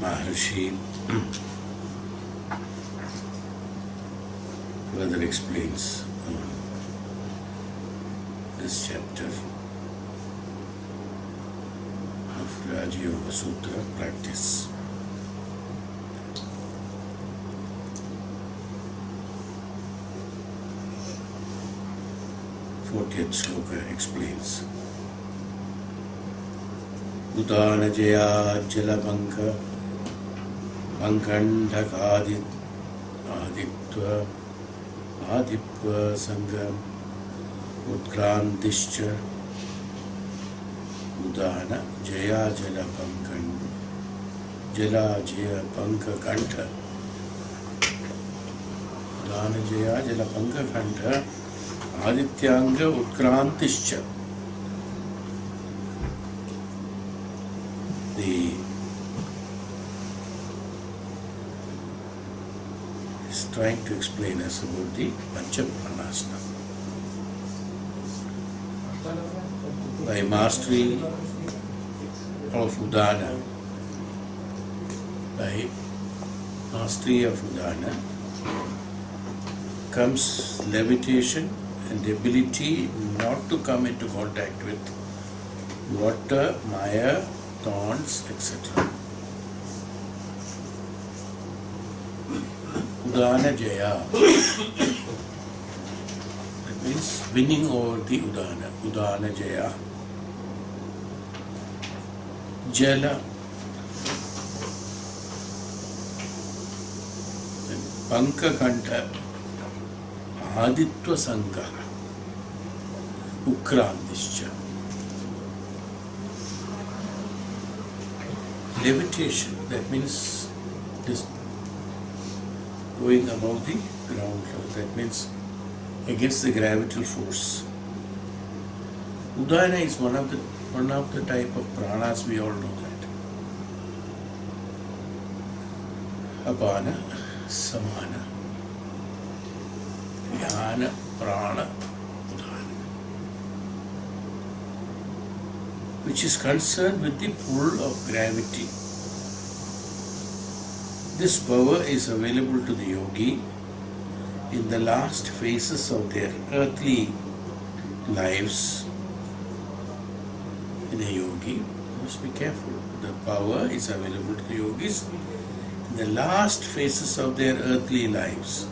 Maharishi further explains this chapter of Raja Yoga Sutra practice. Fourteenth sloka explains Udana Jaya Jalapanka Pankandhakadit Aditva Adipva Sangam Utkrandischa Udana Jaya Jalapankan Jala Jaya Panka Kantha Udana Jaya Jalapanka Kantha Adityanga Utkrantischa. Is trying to explain us about the pancha pranas now. By mastery of Udana, comes levitation and the ability not to come into contact with water, maya, thorns, etc. Udana Jaya. That means winning over the Udana. Udana Jaya. Jala. Panka Kantha. Aditva Sankaha. Ukrandischa. Levitation, that means just going above the ground level, that means against the gravitational force. Udana is one of the type of pranas, we all know that. Apana, Samana, Dhyana, Prana, Udana, which is concerned with the pull of gravity. This power is available to the yogi in the last phases of their earthly lives. In a yogi, you must be careful. The power is available to the yogis in the last phases of their earthly lives,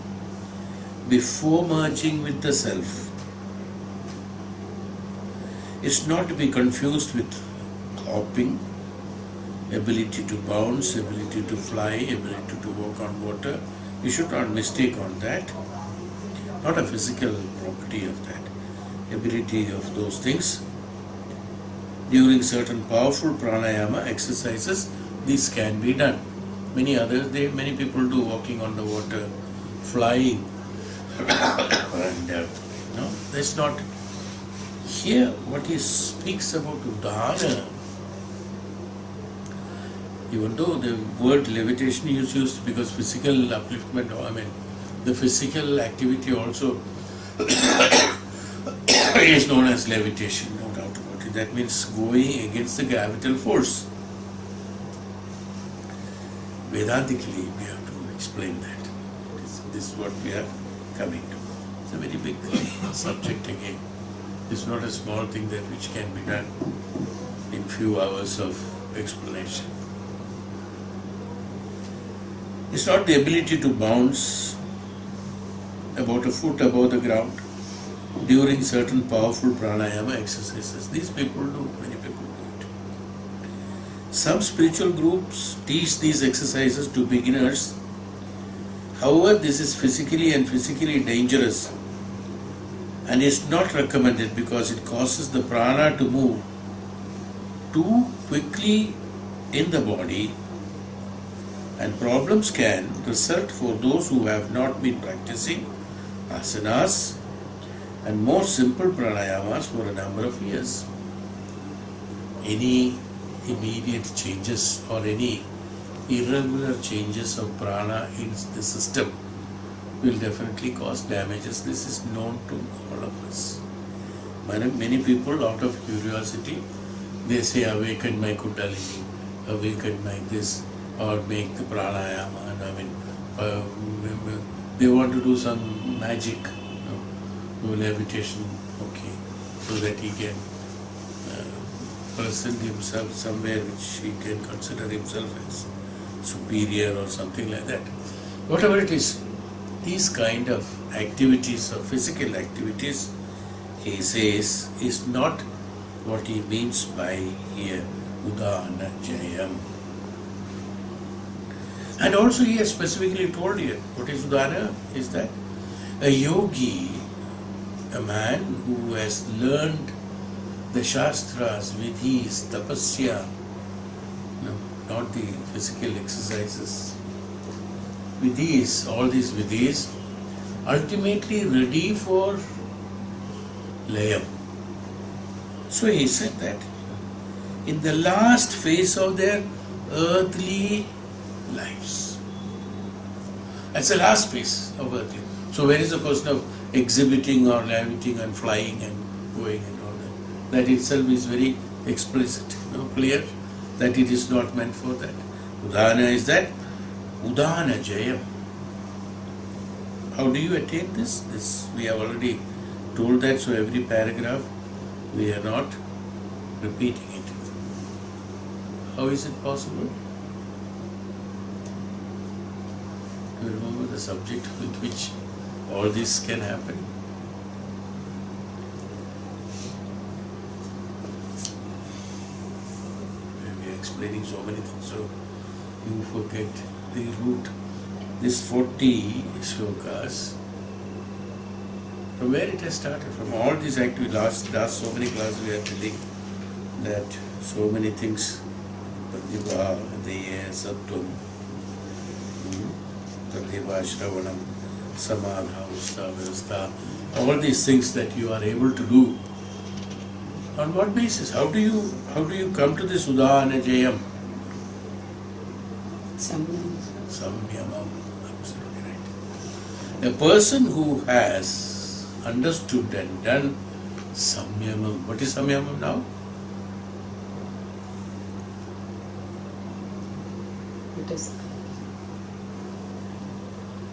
before merging with the self. It's not to be confused with hopping, ability to bounce, ability to fly, ability to walk on water. You should not mistake on that. Not a physical property of that. Ability of those things. During certain powerful pranayama exercises, this can be done. Many people do walking on the water, flying, and that's not. Here, what he speaks about Udana, even though the word levitation is used because physical upliftment, the physical activity also is known as levitation, no doubt about it. That means going against the gravitational force. Vedantically, we have to explain that. This is what we are coming to. It's a very big subject again. It's not a small thing that which can be done in few hours of explanation. It's not the ability to bounce about a foot above the ground during certain powerful pranayama exercises. These people do, many people do it. Some spiritual groups teach these exercises to beginners. However, this is physically dangerous and is not recommended because it causes the prana to move too quickly in the body, and problems can result for those who have not been practicing asanas and more simple pranayamas for a number of years. Any immediate changes or any irregular changes of prana in the system will definitely cause damages. This is known to all of us. Many people, out of curiosity, they say, awaken my kundalini, awaken my this, or make the pranayama. And I mean, they want to do some magic, do levitation, okay, so that he can present himself somewhere which he can consider himself as superior or something like that. Whatever it is, these kind of activities or physical activities, he says, is not what he means by here, Udana Jayam. And also he has specifically told here, what is Udana? Is that a yogi, a man who has learned the Shastras, Vidhis, Tapasya, no, not the physical exercises, Vidhis, all these Vidhis, ultimately ready for Layam. So he said that in the last phase of their earthly lives. That's the last phase of earthly. So where is the question of exhibiting or levitating and flying and going and all that? That itself is very explicit, clear that it is not meant for that. Udana is that Udana Jayam. How do you attain this? This we have already told that, so every paragraph we are not repeating it. How is it possible? Do you remember the subject with which all this can happen? We are explaining so many things, so you forget the root. This 40 shlokas, from where it has started, from all these activities, last so many classes we are telling that so many things, Pratibha, Deya, Sattvam, Pratibha, Shravanam, Samadha, Usta, Vyavastha, all these things that you are able to do. On what basis? How do you come to this Udana Jayam? Samyamam. Absolutely right. A person who has understood and done samyamam. What is samyamam now? It is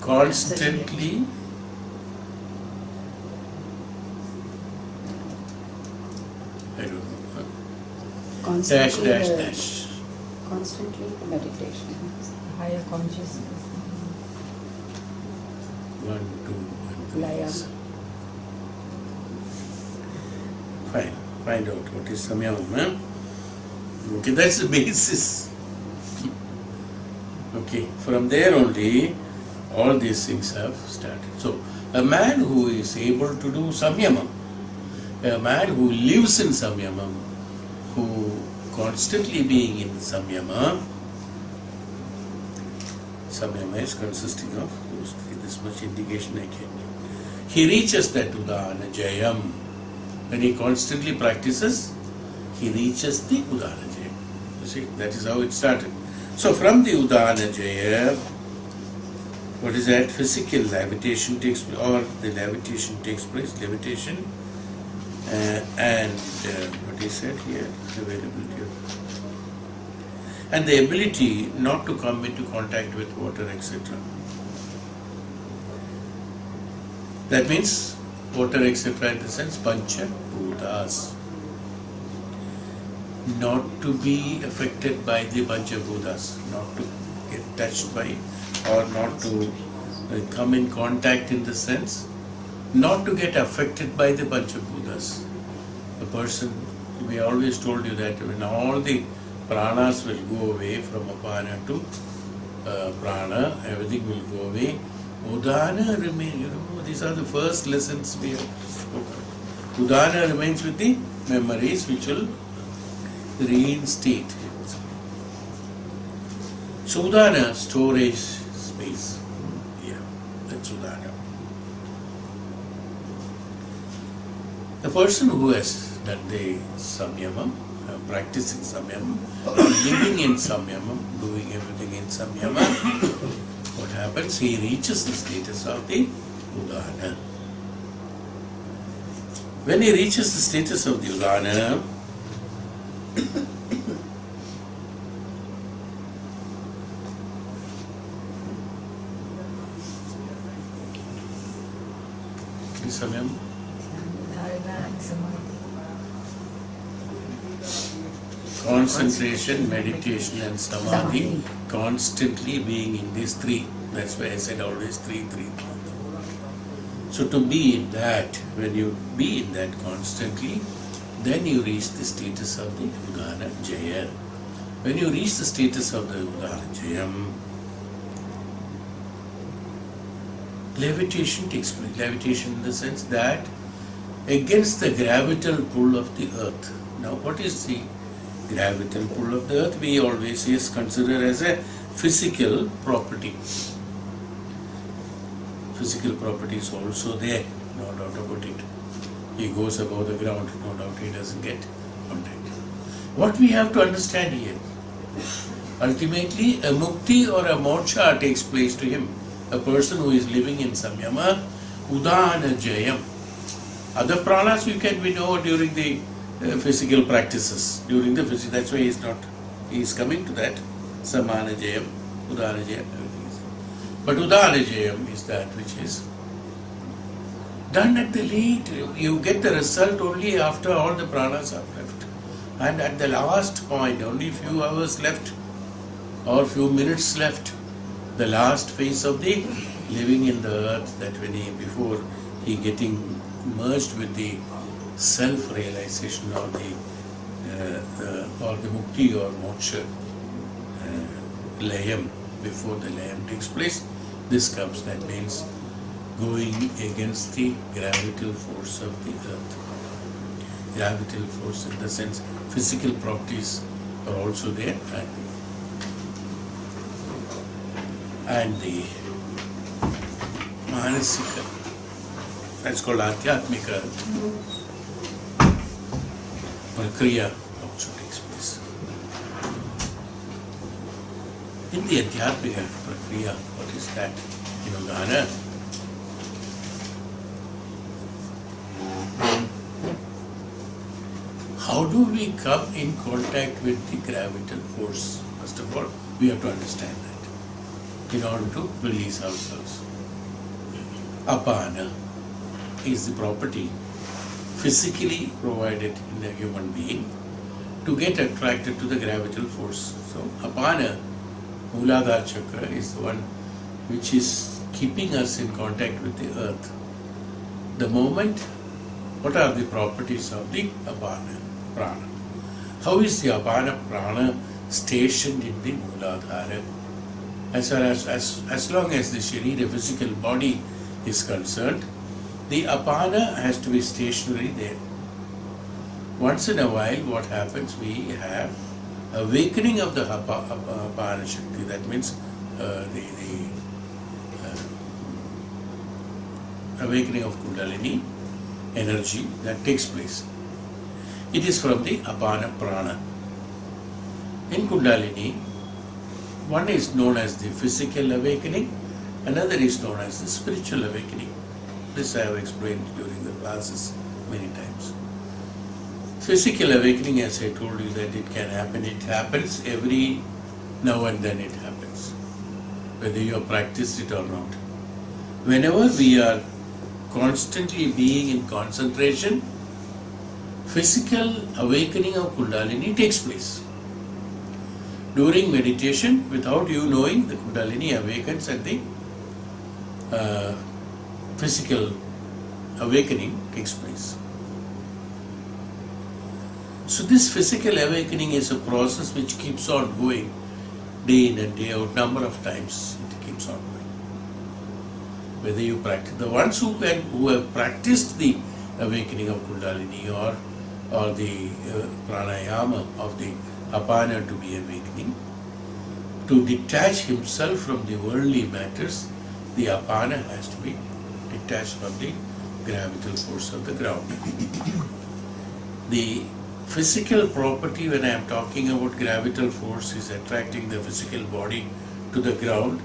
constantly I don't know. constantly Dash. constantly meditation. Higher consciousness. 1, 2, 1, 3. Layam. Fine. Find out what is samyamam. Okay, that's the basis. Okay, from there only all these things have started. So, a man who is able to do samyamam, a man who lives in samyamam, who constantly being in samyama is consisting of those three. This much indication I can give. He reaches that Udana Jayam. When he constantly practices, he reaches the Udana Jayam. You see, that is how it started. So from the Udana Jaya, what is that? Physical levitation takes place, or the levitation takes place, levitation, and what he said here, availability of, and the ability not to come into contact with water, etc. That means water, etc. in the sense pancha bhutas. Not to be affected by the pancha bhutas, not to get touched by, or not to come in contact in the sense, not to get affected by the pancha bhutas. The person, we always told you that when all the pranas will go away from apana to prana, everything will go away. Udana remains, these are the first lessons we have spoken. Udana remains with the memories which will reinstate. So Udana, storage space. Yeah, that's Udana. The person who has done the samyamam, practicing samyamam, living in samyamam, doing everything in samyamam, what happens? He reaches the status of the Udana. When he reaches the status of the Udana, is samyam? Dharana and samadhi. Concentration, meditation and samadhi, constantly being in these three. That's why I said always three. So to be in that, when you be in that constantly, then you reach the status of the Udana Jaya. When you reach the status of the Udana Jayam, levitation takes place. Levitation in the sense that against the gravitational pull of the earth. Now what is the gravitational pull of the earth? We always consider as a physical property. Physical property is also there, no doubt about it. He goes above the ground, no doubt he doesn't get contact. What we have to understand here, ultimately a mukti or a moksha takes place to him. A person who is living in samyama, udana jayam. Other pranas we know during the physical practices, during the physical, that's why he is coming to that, samana jayam, udana jayam, everything is. But udana jayam is that which is done at the late. You get the result only after all the pranas are left. And at the last point, only few hours left or few minutes left, the last phase of the living in the earth, that when before he getting merged with the self-realization or the mukti or moksha layam, before the layam takes place, this comes, that means going against the gravitational force of the earth. Gravitational force in the sense physical properties are also there, and the manasika, that's called adhyatmika prakriya also takes place. In the adhyatmika prakriya, what is that? Udana. How do we come in contact with the gravitational force? First of all, we have to understand that in order to release ourselves. Apana is the property physically provided in the human being to get attracted to the gravitational force. So, Apana, Mooladhara chakra, is the one which is keeping us in contact with the earth. The moment, what are the properties of the Apana prana? How is the Apana prana stationed in the Mooladhara? As long as the Sharira, physical body, is concerned, the Apana has to be stationary there. Once in a while, what happens? We have awakening of the Apana Shakti. That means the awakening of Kundalini energy that takes place. It is from the Apana Prana. In Kundalini, one is known as the physical awakening, another is known as the spiritual awakening. This I have explained during the classes many times. Physical awakening, as I told you, that it can happen. It happens every now and then it happens, whether you have practiced it or not. Whenever we are constantly being in concentration, physical awakening of Kundalini takes place. During meditation, without you knowing, the Kundalini awakens and the physical awakening takes place. So this physical awakening is a process which keeps on going day in and day out, number of times it keeps on going. Whether you practice, the ones who have practiced the awakening of Kundalini or the pranayama of the Apana to be awakening, to detach himself from the worldly matters, the Apana has to be detached from the gravitational force of the ground. The physical property, when I am talking about gravitational force is attracting the physical body to the ground,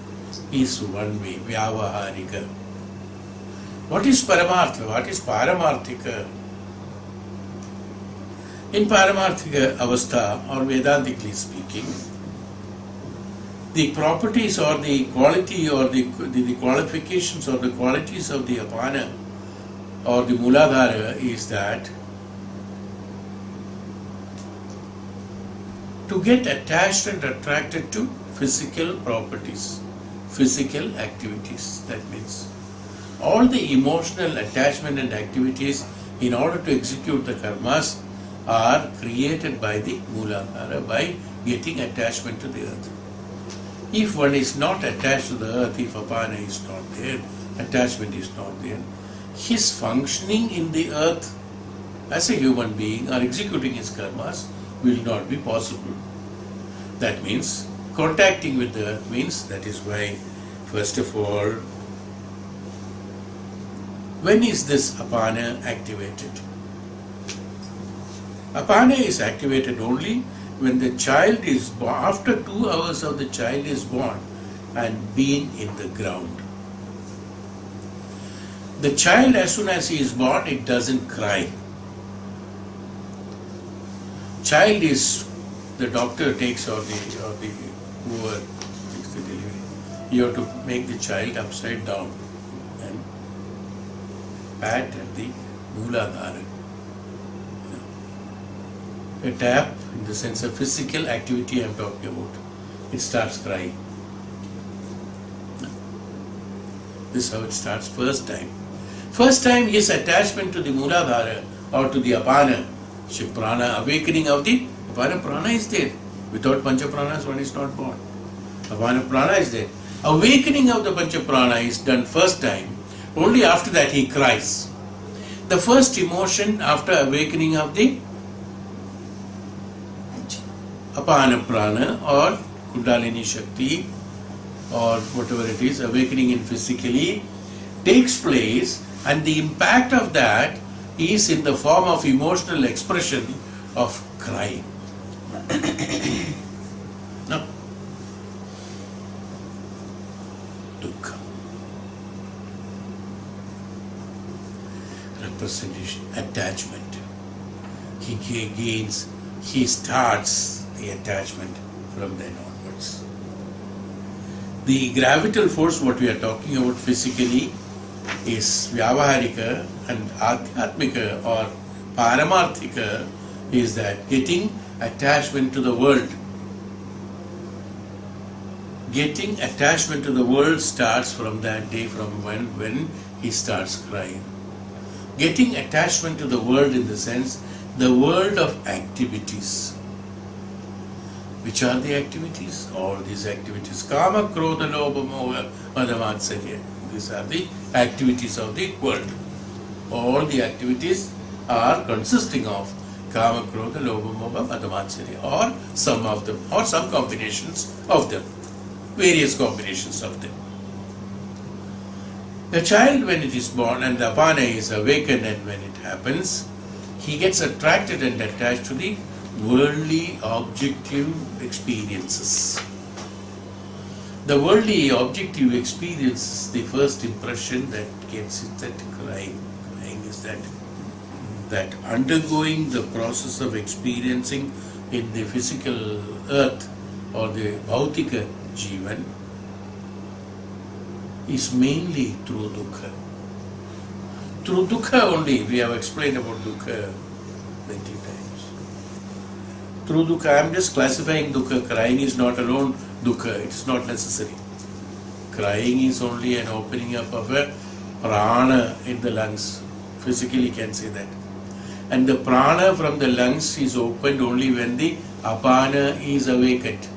is one way, vyavaharika. What is paramartha? What is paramarthika? In paramarthika avastha, or Vedantically speaking, the properties or the quality or the qualifications or the qualities of the Apana or the Mooladhara is that to get attached and attracted to physical properties, physical activities. That means all the emotional attachment and activities in order to execute the karmas are created by the Mooladhara by getting attachment to the earth. If one is not attached to the earth, if apana is not there, attachment is not there, his functioning in the earth as a human being or executing his karmas will not be possible. That means contacting with the earth means, that is why first of all, when is this apana activated? Apana is activated only when the child is born, after 2 hours of the child is born and been in the ground. The child, as soon as he is born, it doesn't cry. Child is, the doctor takes or the whoever takes the delivery, you have to make the child upside down and pat at the Mooladhara. A tap, in the sense of physical activity I am talking about, it starts crying. This is how it starts first time. First time his attachment to the Mooladhara or to the apana, prana, awakening of the apana prana is there. Without pancha pranas one is not born. Apana prana is there. Awakening of the pancha prana is done first time. Only after that he cries. The first emotion after awakening of the apana prana or kundalini shakti or whatever it is, awakening in physically takes place, and the impact of that is in the form of emotional expression of crying. No. Dukkha. Representation, attachment. He starts the attachment from then onwards. The gravital force, what we are talking about physically, is Vyavaharika, and Adhyatmika or Paramarthika is that getting attachment to the world. Getting attachment to the world starts from that day, from when he starts crying. Getting attachment to the world in the sense, the world of activities. Which are the activities? All these activities. Kama, Krodha, Lobha, Moha, Madhavatsarya. These are the activities of the world. All the activities are consisting of Kama, Krodha, Lobha, Moha, Madhavatsarya, or some of them, or some combinations of them. Various combinations of them. The child, when it is born and the apana is awakened, and when it happens, he gets attracted and attached to the worldly objective experiences. The worldly objective experiences, the first impression that gets it, that crying. Crying is that undergoing the process of experiencing in the physical earth or the bhautika jivan is mainly through dukkha. Through dukkha only, we have explained about dukkha plenty times. Through dukkha, I am just classifying dukkha. Crying is not alone dukkha, it is not necessary. Crying is only an opening up of a prana in the lungs. Physically can say that. And the prana from the lungs is opened only when the apana is awakened.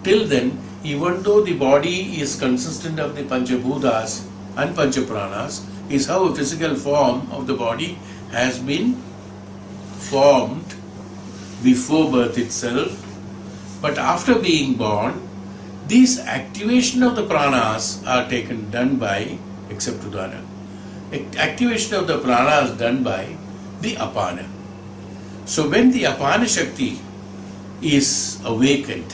Till then, even though the body is consistent of the panchabhutas and panchapranas, is how a physical form of the body has been formed before birth itself. But after being born, these activation of the pranas are done by, except Udana, activation of the pranas done by the apana. So when the apana shakti is awakened,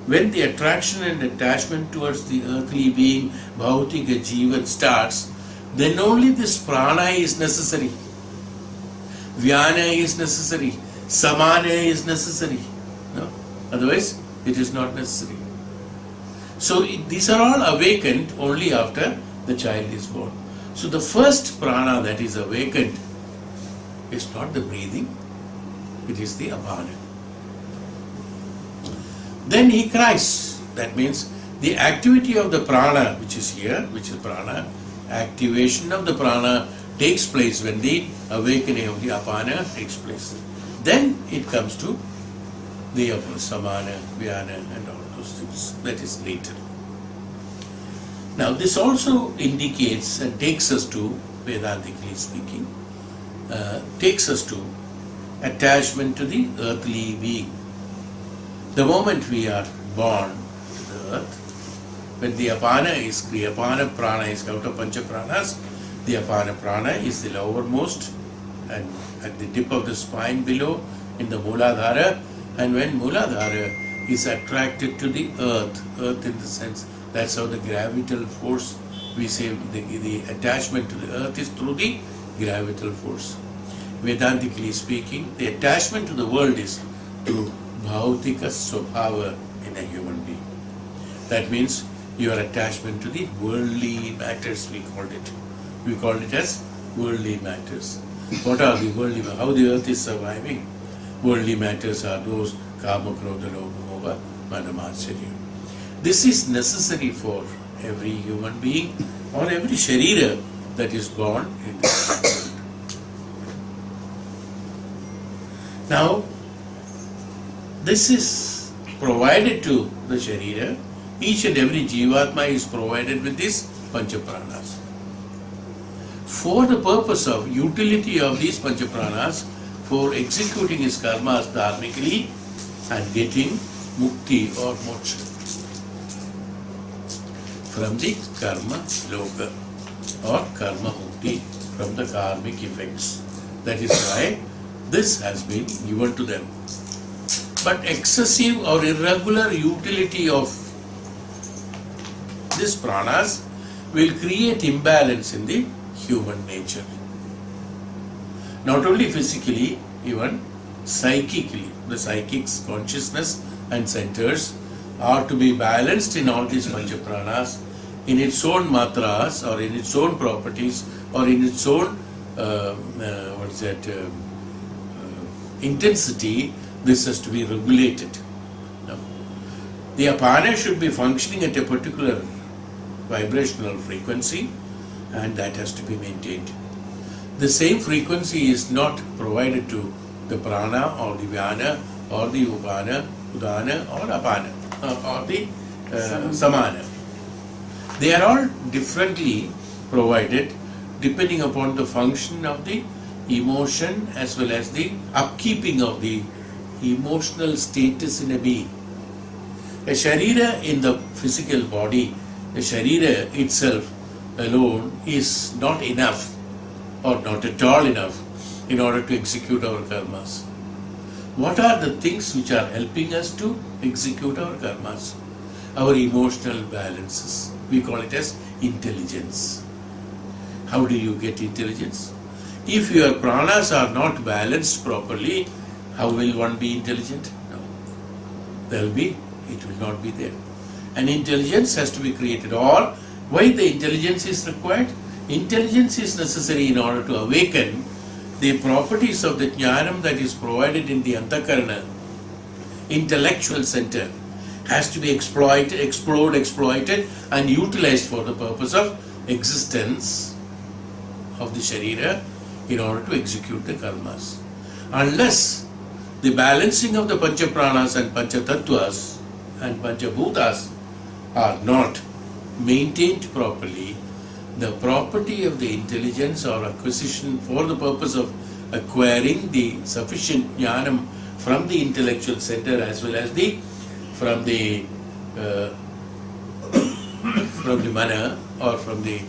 when the attraction and attachment towards the earthly being, bhautika jivan starts, then only this prana is necessary. Vyana is necessary. Samana is necessary. No? Otherwise, it is not necessary. So these are all awakened only after the child is born. So the first prana that is awakened is not the breathing, it is the apana. Then he cries. That means the activity of the prana, which is here, which is prana, activation of the prana takes place when the awakening of the apana takes place. Then it comes to the samana, vyana and all those things. That is later. Now this also indicates and takes us to, Vedantically speaking, takes us to attachment to the earthly being. The moment we are born to the earth, when the apana is kriya, apana prana is out of pancha pranas, the apana prana is the lowermost and at the tip of the spine below in the Mooladhara, and when Mooladhara is attracted to the earth in the sense, that's how the gravital force, we say the attachment to the earth is through the gravital force. Vedantically speaking, the attachment to the world is through bhautika swabhava in a human being. That means your attachment to the worldly matters, we called it. We called it as worldly matters. What are the worldly matters? How the earth is surviving? Worldly matters are those kama, krodha, lobha, moha, manamacharya. This is necessary for every human being or every sharira that is born in this world. Now, this is provided to the sharira. Each and every jivatma is provided with these panchapranas. For the purpose of utility of these panchapranas, for executing his karmas dharmically and getting mukti or moksha from the karma loka or karma mukti from the karmic effects. That is why this has been given to them. But excessive or irregular utility of these pranas will create imbalance in the human nature. Not only physically, even psychically. The psychic's consciousness and centers are to be balanced in all these panchapranas in its own matras or in its own properties or in its own intensity. This has to be regulated. Now, the apana should be functioning at a particular vibrational frequency, and that has to be maintained. The same frequency is not provided to the prana or the vyana or the upana, udana or apana or the samana. They are all differently provided depending upon the function of the emotion as well as the upkeeping of the emotional status in a being. A sharira in the physical body, the sharira itself alone is not enough or not at all enough in order to execute our karmas. What are the things which are helping us to execute our karmas? Our emotional balances. We call it as intelligence. How do you get intelligence? If your pranas are not balanced properly, how will one be intelligent? No. It will not be there. And intelligence has to be created. Or why the intelligence is required? Intelligence is necessary in order to awaken the properties of the Dhyanam that is provided in the Antakarana, intellectual center, has to be explored, exploited and utilized for the purpose of existence of the sharira in order to execute the karmas. Unless the balancing of the pancha pranas and pancha tattvas and pancha bhutas are not maintained properly, the property of the intelligence or acquisition for the purpose of acquiring the sufficient jnanam from the intellectual center as well as from the mana or from the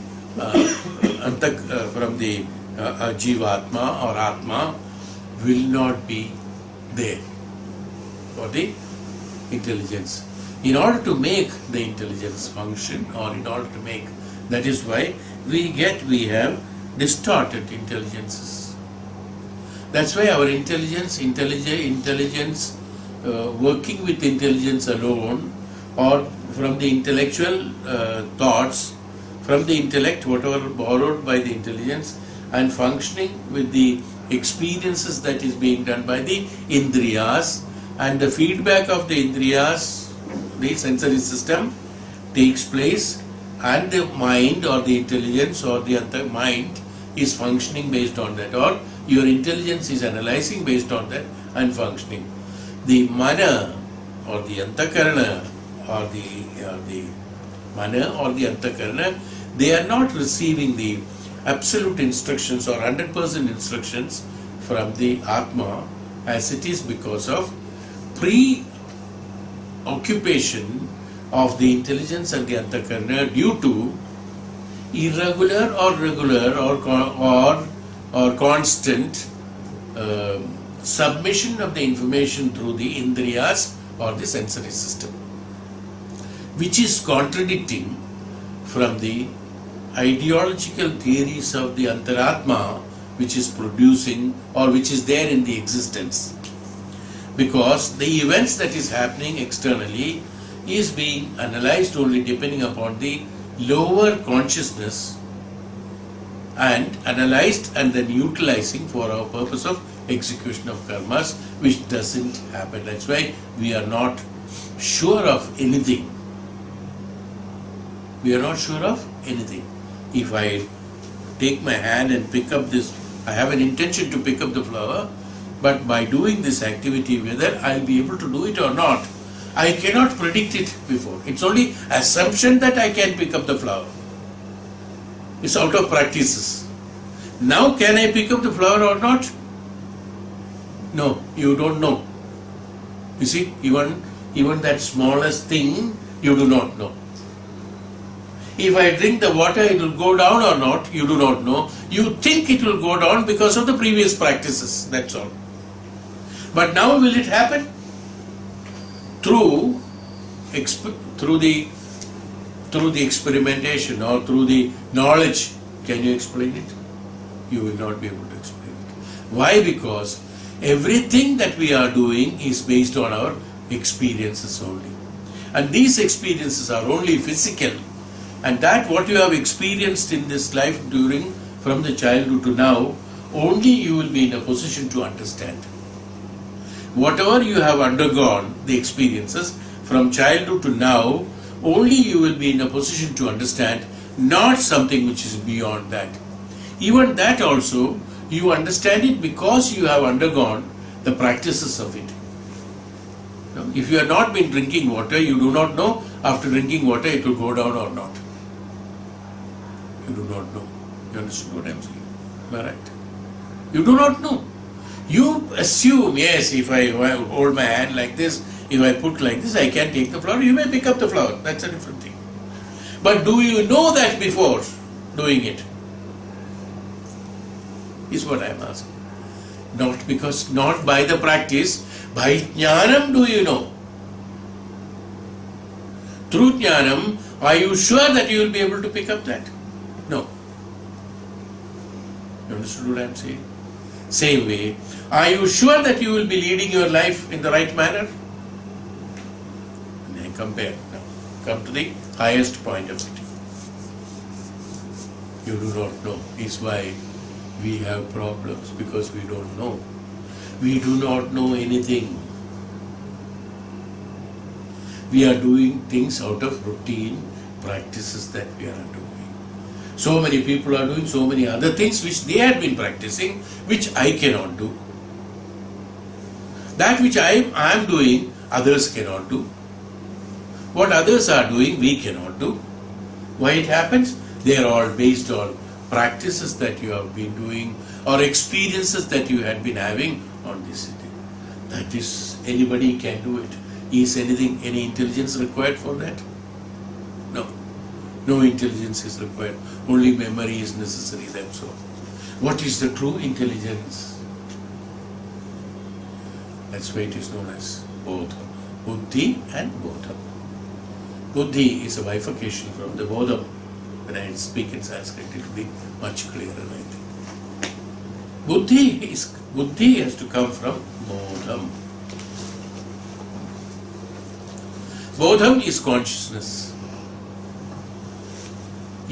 jivatma or atma will not be there for the intelligence. In order to make the intelligence function, or in order to make, that is why we have distorted intelligences. That's why our intelligence working with intelligence alone or from the intellectual thoughts from the intellect, whatever borrowed by the intelligence, and functioning with the experiences that is being done by the indriyas, and the feedback of the indriyas, the sensory system, takes place, and the mind or the intelligence or the other mind is functioning based on that, or your intelligence is analyzing based on that and functioning. The mana or the antakarana or the mana or the antakarana, they are not receiving the absolute instructions or 100% instructions from the Atma, as it is because of preoccupation of the intelligence and the antakarana due to irregular or regular or constant submission of the information through the indriyas or the sensory system, which is contradicting from the ideological theories of the antaratma, which is producing or which is there in the existence. Because the events that is happening externally is being analyzed only depending upon the lower consciousness and analyzed and then utilizing for our purpose of execution of karmas, which doesn't happen. That's why we are not sure of anything. We are not sure of anything. If I take my hand and pick up this, I have an intention to pick up the flower, but by doing this activity, whether I'll be able to do it or not, I cannot predict it before. It's only assumption that I can pick up the flower. It's out of practices. Now can I pick up the flower or not? No, you don't know. You see, even that smallest thing, you do not know. If I drink the water, it will go down or not, you do not know. You think it will go down because of the previous practices, that's all. But now will it happen? Through the experimentation or through the knowledge. Can you explain it? You will not be able to explain it. Why? Because everything that we are doing is based on our experiences only. And these experiences are only physical. And that what you have experienced in this life from the childhood to now, only you will be in a position to understand. Whatever you have undergone, the experiences from childhood to now, only you will be in a position to understand, not something which is beyond that. Even that also, you understand it because you have undergone the practices of it. If you have not been drinking water, you do not know after drinking water it will go down or not. You do not know. You understand what I am saying? Am I right? You do not know. You assume, yes, if I hold my hand like this, if I put like this, I can take the flower. You may pick up the flower. That's a different thing. But do you know that before doing it? Is what I am asking. Not by the practice, by Dhyanam do you know. Through Dhyanam, are you sure that you will be able to pick up that? No. You understood what I am saying? Same way, are you sure that you will be leading your life in the right manner? And then compare. Now, come to the highest point of it. You do not know. Is why we have problems, because we don't know. We do not know anything. We are doing things out of routine practices that we are doing. So many people are doing so many other things which they had been practicing, which I cannot do. That which I am doing, others cannot do. What others are doing, we cannot do. Why it happens? They are all based on practices that you have been doing or experiences that you had been having on this city. That is, anybody can do it. Is any intelligence required for that? No. No intelligence is required. Only memory is necessary, that's all. What is the true intelligence? That's why it is known as Bodham. Buddhi and Bodham. Buddhi is a bifurcation from the Bodham. When I speak in Sanskrit, it will be much clearer, I think. Buddhi has to come from Bodham. Bodham is consciousness.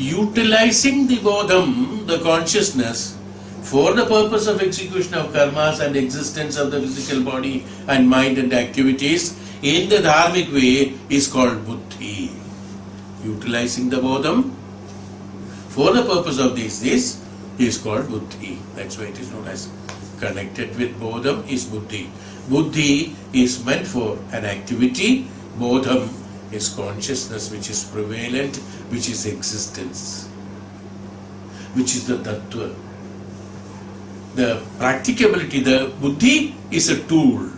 utilizing the bodham, the consciousness, for the purpose of execution of karmas and existence of the physical body and mind and activities in the dharmic way is called buddhi. Utilizing the bodham for the purpose of this is called buddhi. That's why it is known as connected with bodham is buddhi. Buddhi is meant for an activity. Bodham is consciousness which is prevalent, which is existence, which is the tattva. The practicability, the buddhi is a tool.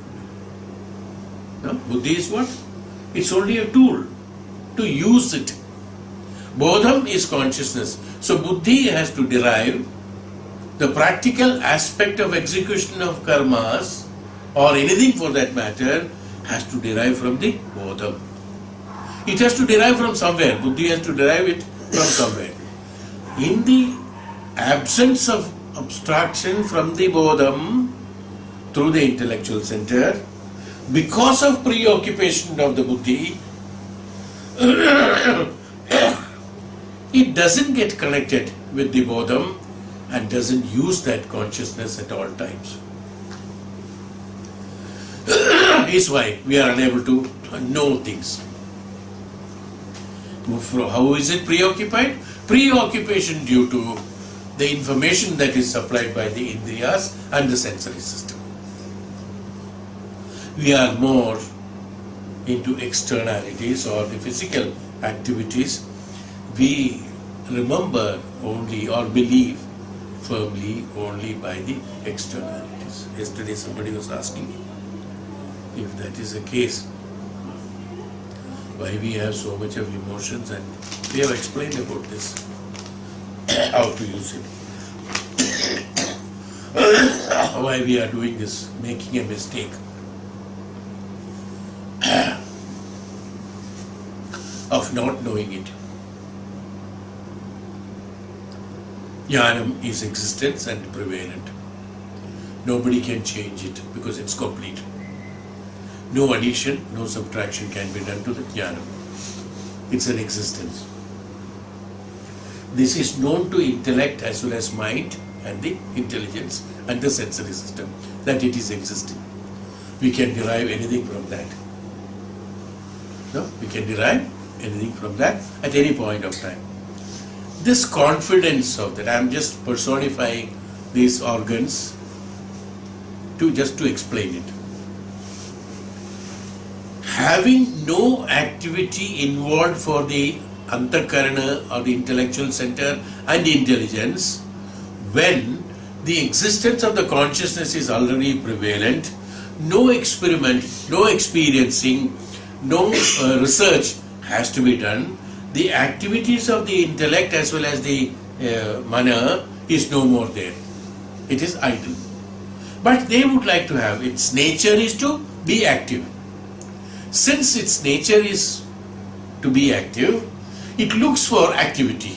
No? Buddhi is what? It's only a tool to use it. Bodham is consciousness. So buddhi has to derive the practical aspect of execution of karmas or anything for that matter has to derive from the bodham. It has to derive from somewhere. Buddhi has to derive it from somewhere. In the absence of abstraction from the bodham through the intellectual center, because of preoccupation of the buddhi, it doesn't get connected with the bodham and doesn't use that consciousness at all times. Is why we are unable to know things. How is it preoccupied? Preoccupation due to the information that is supplied by the indriyas and the sensory system. We are more into externalities or the physical activities. We remember only or believe firmly only by the externalities. Yesterday somebody was asking me if that is the case, why we have so much of emotions, and we have explained about this, how to use it, why we are doing this, making a mistake. Of not knowing it. Dhyanam is existence and prevalent. Nobody can change it because it's complete. No addition, no subtraction can be done to the Dhyanam. It's an existence. This is known to intellect as well as mind and the intelligence and the sensory system, that it is existing. We can derive anything from that. No? We can derive anything from that at any point of time. This confidence of that, I am just personifying these organs just to explain it. Having no activity involved for the antakarana or the intellectual center and intelligence, when the existence of the consciousness is already prevalent, no experiment, no experiencing, no research has to be done. The activities of the intellect as well as the mana is no more there. It is idle. But they would like to have, its nature is to be active. Since its nature is to be active, it looks for activity.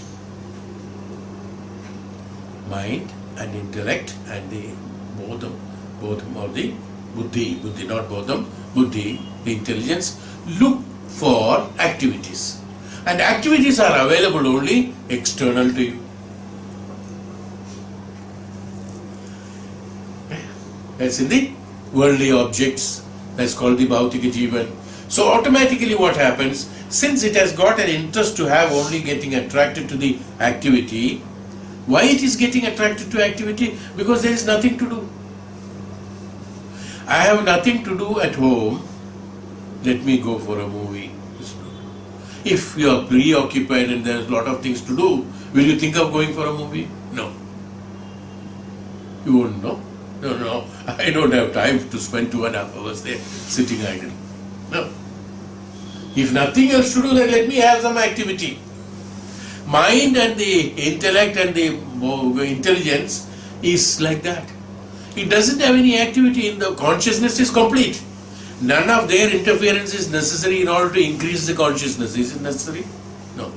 Mind and intellect and the bodham or the buddhi, not bodham, buddhi, the intelligence, look for activities. And activities are available only external to you. That's in the worldly objects, that's called the bhautika jivan. So automatically what happens, since it has got an interest to have only getting attracted to the activity, why it is getting attracted to activity? Because there is nothing to do. I have nothing to do at home, let me go for a movie. If you are preoccupied and there is a lot of things to do, will you think of going for a movie? No. You won't know. No, I don't have time to spend 2.5 hours there sitting idle. No. If nothing else to do, then let me have some activity. Mind and the intellect and the intelligence is like that. It doesn't have any activity in the consciousness is complete. None of their interference is necessary in order to increase the consciousness. Is it necessary? No.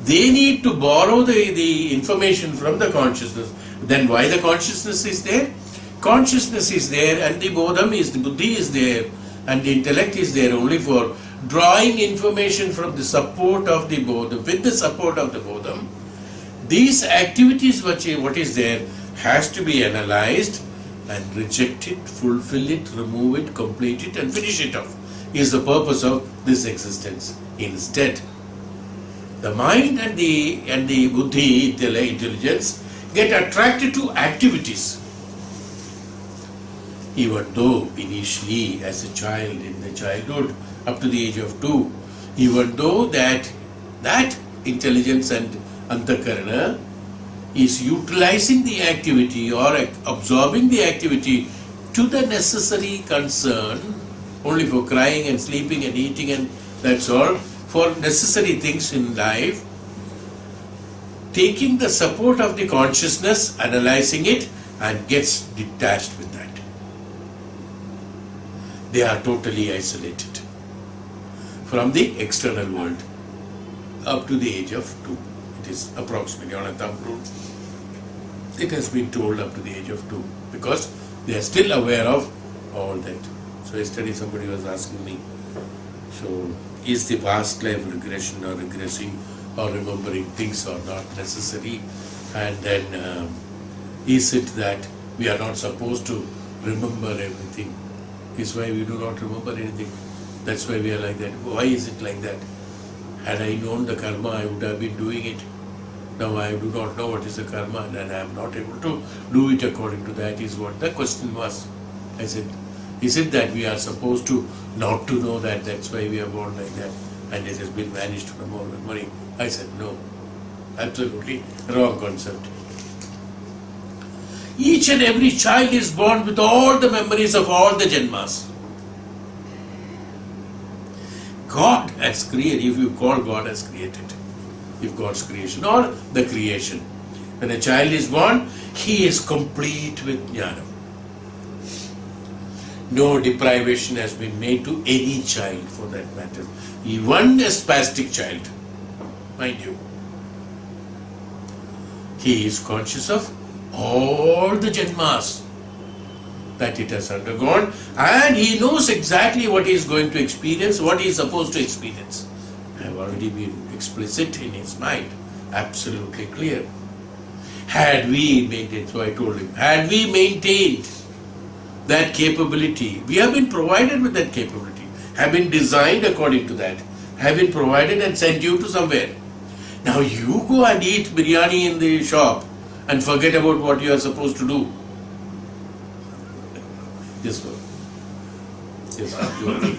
They need to borrow the information from the consciousness. Then why the consciousness is there? Consciousness is there and the bodham is, the buddhi is there and the intellect is there only for drawing information from the support of the bodham, with the support of the bodham, these activities what is there has to be analyzed and reject it, fulfill it, remove it, complete it and finish it off is the purpose of this existence. Instead, the mind and the buddhi, intelligence, get attracted to activities. Even though initially as a child, in the childhood up to the age of 2, even though that intelligence and antakarana is utilizing the activity or absorbing the activity to the necessary concern, only for crying and sleeping and eating and that's all, for necessary things in life, taking the support of the consciousness, analyzing it and gets detached with that. They are totally isolated from the external world up to the age of 2. It is approximately on a thumb rule. It has been told up to the age of 2 because they are still aware of all that. So yesterday somebody was asking me, so is the past life regression or regressing or remembering things or not necessary? And then is it that we are not supposed to remember everything? Is why we do not remember anything. That's why we are like that. Why is it like that? Had I known the karma, I would have been doing it. Now I do not know what is the karma and I am not able to do it according to that is what the question was. I said, is it that we are supposed to not to know that, that's why we are born like that and it has been vanished from our memory? I said, no, absolutely wrong concept. Each and every child is born with all the memories of all the Janmas. God has created, if you call God as created, if God's creation or the creation. When a child is born, he is complete with Dhyanam. No deprivation has been made to any child for that matter. Even a spastic child, mind you. He is conscious of all the Janmas that it has undergone and he knows exactly what he is going to experience, what he is supposed to experience. I have already been explicit in his mind, absolutely clear. Had we maintained, so I told him, had we maintained that capability, we have been provided with that capability, have been designed according to that, have been provided and sent you to somewhere. Now you go and eat biryani in the shop and forget about what you are supposed to do. Just joking.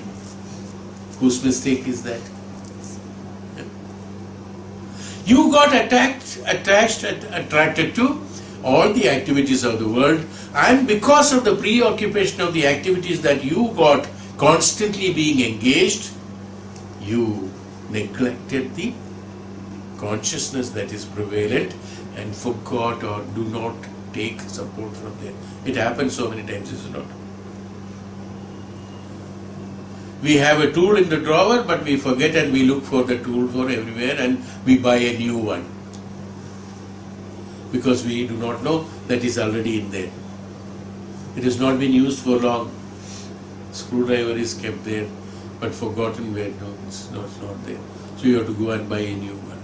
Whose mistake is that? You got attracted to all the activities of the world, and because of the preoccupation of the activities that you got constantly being engaged, you neglected the consciousness that is prevalent and forgot or do not take support from there. It happens so many times, is it not? We have a tool in the drawer, but we forget and we look for the tool for everywhere and we buy a new one. Because we do not know that is already in there. It has not been used for long. Screwdriver is kept there, but forgotten where. No, it's not there. So you have to go and buy a new one.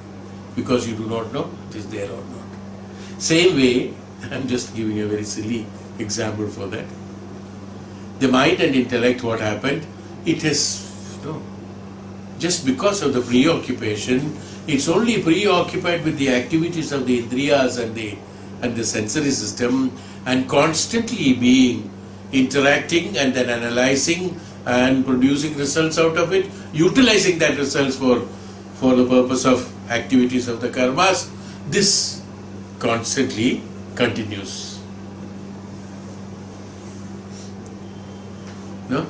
Because you do not know it is there or not. Same way, I'm just giving a very silly example for that. The mind and intellect, what happened? It is, just because of the preoccupation, it's only preoccupied with the activities of the indriyas and the sensory system and constantly being interacting and then analyzing and producing results out of it, utilizing that results for the purpose of activities of the karmas. This constantly continues. No?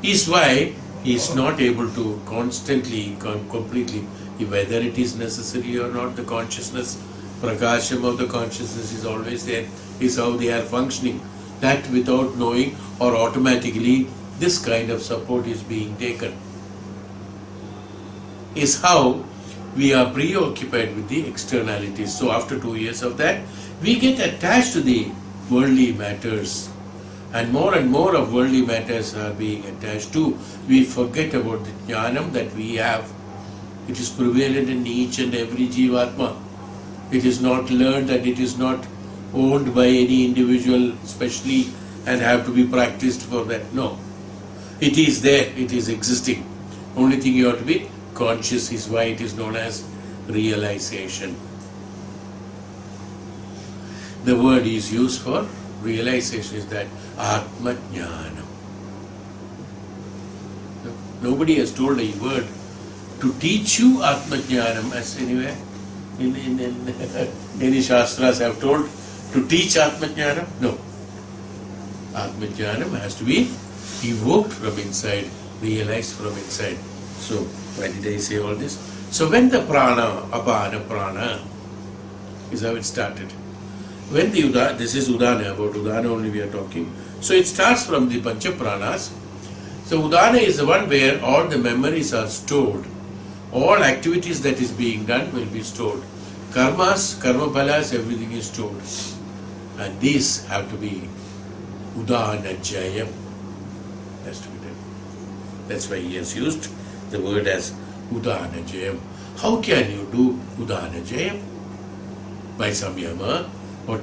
Is why he is not able to constantly, completely, whether it is necessary or not, the consciousness, prakasham of the consciousness is always there, is how they are functioning. That without knowing or automatically, this kind of support is being taken. Is how we are preoccupied with the externalities. So after 2 years of that, we get attached to the worldly matters and more of worldly matters are being attached to, we forget about the Dhyanam that we have. It is prevalent in each and every Jivatma. It is not learned and it is not owned by any individual specially and have to be practiced for that. No. It is there, it is existing. Only thing you have to be conscious is why it is known as realization. The word is used for realization is that Atma Jnanam. Nobody has told a word to teach you Atma Jnanam as anywhere. In any Shastras have told to teach Atma Jnanam? No. Atma Jnanam has to be evoked from inside, realized from inside. So, why did I say all this? So, when the prana, apana prana, is how it started. When the Udana, this is Udana, about Udana only we are talking. So, it starts from the pancha pranas. So, Udana is the one where all the memories are stored. All activities that is being done will be stored. Karmas, karma phalas, everything is stored. And these have to be Udana Jayam. Has to be done. That's why he has used the word as Udana Jayam. How can you do Udana Jayam? By samyama. What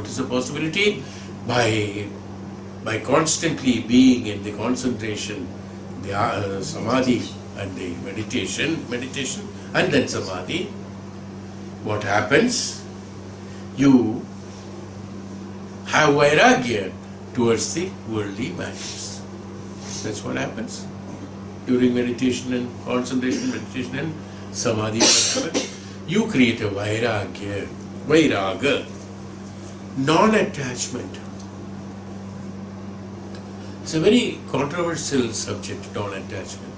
is the possibility? By constantly being in the concentration, the samadhi and the meditation and then samadhi. What happens? You have vairagya towards the worldly matters. That's what happens. During meditation and concentration, meditation and samadhi, you create a vairaga, non-attachment. It's a very controversial subject, non-attachment.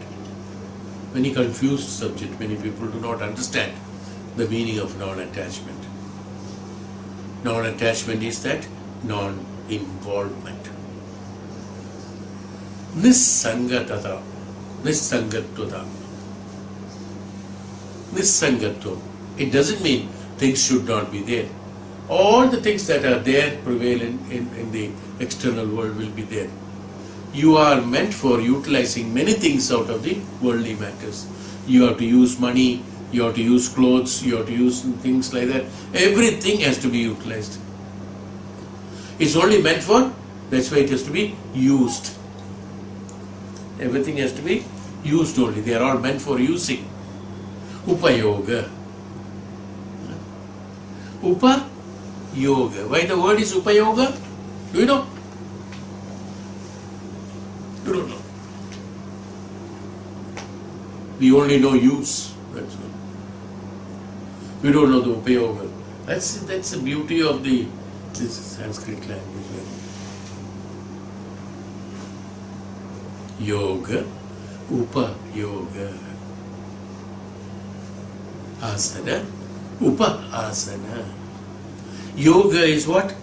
Very confused subject. Many people do not understand the meaning of non-attachment. Non-attachment is that non-involvement. Nissangatata, nissangatvata. Nissangatva. It doesn't mean things should not be there. All the things that are there prevalent in the external world will be there. You are meant for utilizing many things out of the worldly matters. You have to use money, you have to use clothes, you have to use things like that. Everything has to be utilized. It's only meant for, that's why it has to be used. Everything has to be used only. They are all meant for using. Upayoga. Upayoga. Why the word is upayoga? Do you know? You don't know. We only know use. That's all. We don't know the upayoga. That's the beauty of this Sanskrit language. Yoga, upa yoga. Asana, upa asana. Yoga is what?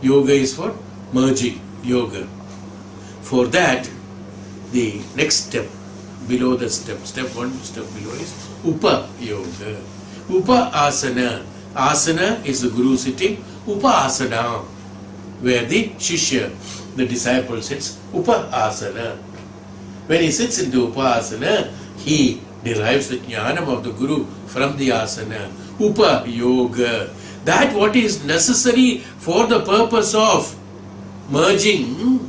Yoga is for merging. Yoga. For that, the next step, below the step 1 step below is Upa Yoga. Upa Asana. Asana is the Guru sitting. Upa Asana, where the Shishya, the disciple sits. Upa Asana. When he sits into Upa Asana, he derives the Jnanam of the Guru from the Asana. Upa Yoga. That what is necessary for the purpose of merging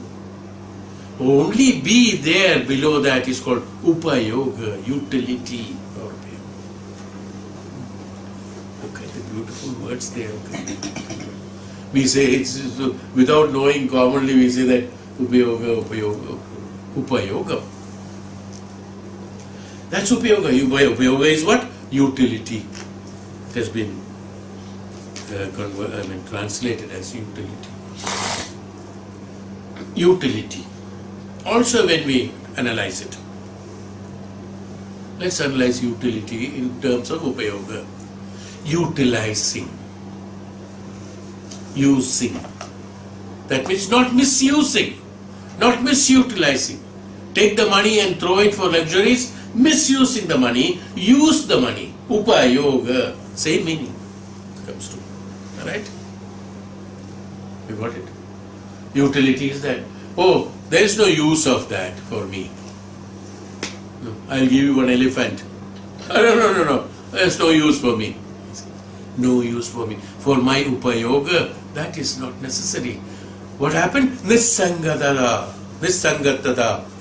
only be there below that is called Upayoga, utility. Look at the beautiful words they have created. We say it's without knowing commonly we say that Upayoga. That's Upayoga. Upayoga is what? Utility. It has been translated as utility. Utility. Also when we analyze it, let's analyze utility in terms of upayoga. Utilizing, using. That means not misusing, not misutilizing. Take the money and throw it for luxuries, misusing the money, use the money. Upayoga, same meaning comes to. Alright? You got it? Utility is that, oh, there is no use of that for me. No, I'll give you an elephant. Oh, no. There's no use for me. No use for me. For my upayoga, that is not necessary. What happened? Nissangatada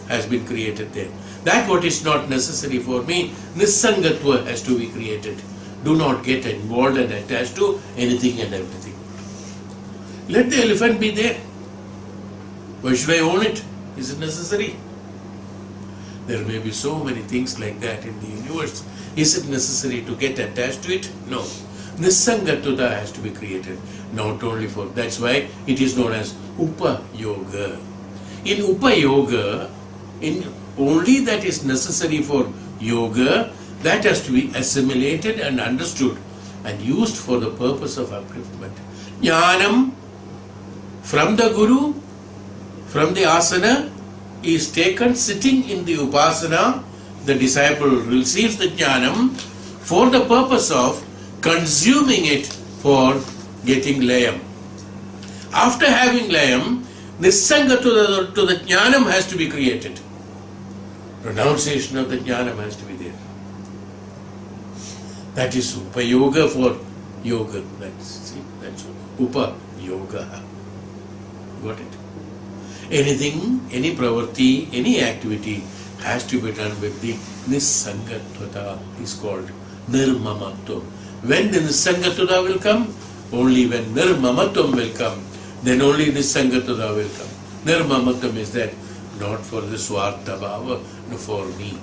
has been created there. That what is not necessary for me, Nissangatva has to be created. Do not get involved and attached to anything and everything. Let the elephant be there. Why should I own it? Is it necessary? There may be so many things like that in the universe. Is it necessary to get attached to it? No. Nissangatva has to be created. Not only for, that's why it is known as Upa Yoga. In Upa Yoga, in only that is necessary for yoga, that has to be assimilated and understood and used for the purpose of upliftment. Dhyanam from the Guru, from the asana, is taken sitting in the upasana. The disciple receives the Dhyanam for the purpose of consuming it for getting layam. After having layam, Nissanga to the Dhyanam has to be created. Pronunciation of the Dhyanam has to be there. That is Upa Yoga for yoga. That's Upa Yoga. Got it? Anything, any pravarti, any activity has to be done with the Nissangatvata is called Nirmamatvam. When the Nissangatvata will come? Only when Nirmamatvam will come, then only Nissangatvata will come. Nirmamatvam is that not for the Swartha Bhava, no, for me.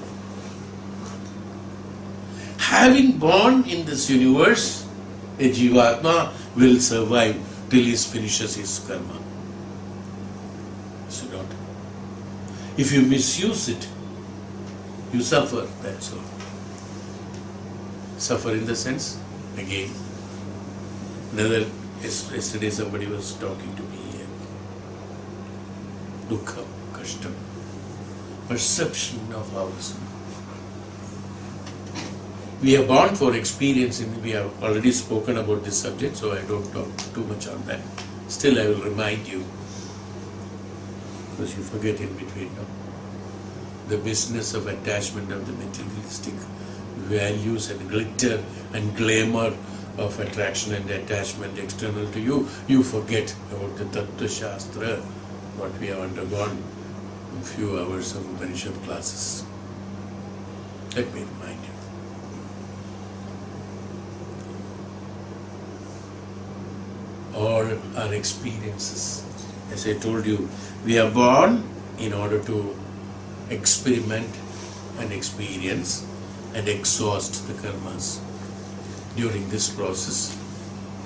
Having born in this universe, a Jivatma will survive till he finishes his karma. So not. If you misuse it, you suffer, that's all. Suffer in the sense, again, yesterday somebody was talking to me, dukkha, kashtam, perception of ours. We are born for experience, and we have already spoken about this subject, so I don't talk too much on that. Still, I will remind you, because you forget in between, no? The business of attachment of the materialistic values and glitter and glamour of attraction and attachment external to you, you forget about the Tattva Shastra, what we have undergone in a few hours of Upanishad classes. Let me remind you. All our experiences, as I told you, we are born in order to experiment and experience and exhaust the karmas. During this process,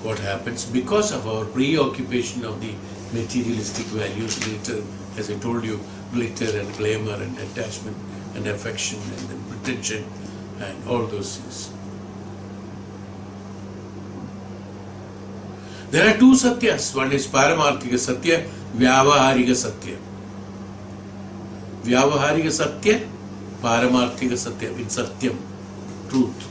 what happens? Because of our preoccupation of the materialistic values, glitter, as I told you, glitter and glamour and attachment and affection and then pretension and all those things. There are two satyas. One is Paramarthika Satya, Vyavaharika Satya. Vyavaharika Satya, Paramarthika Satya, in Satyam, truth.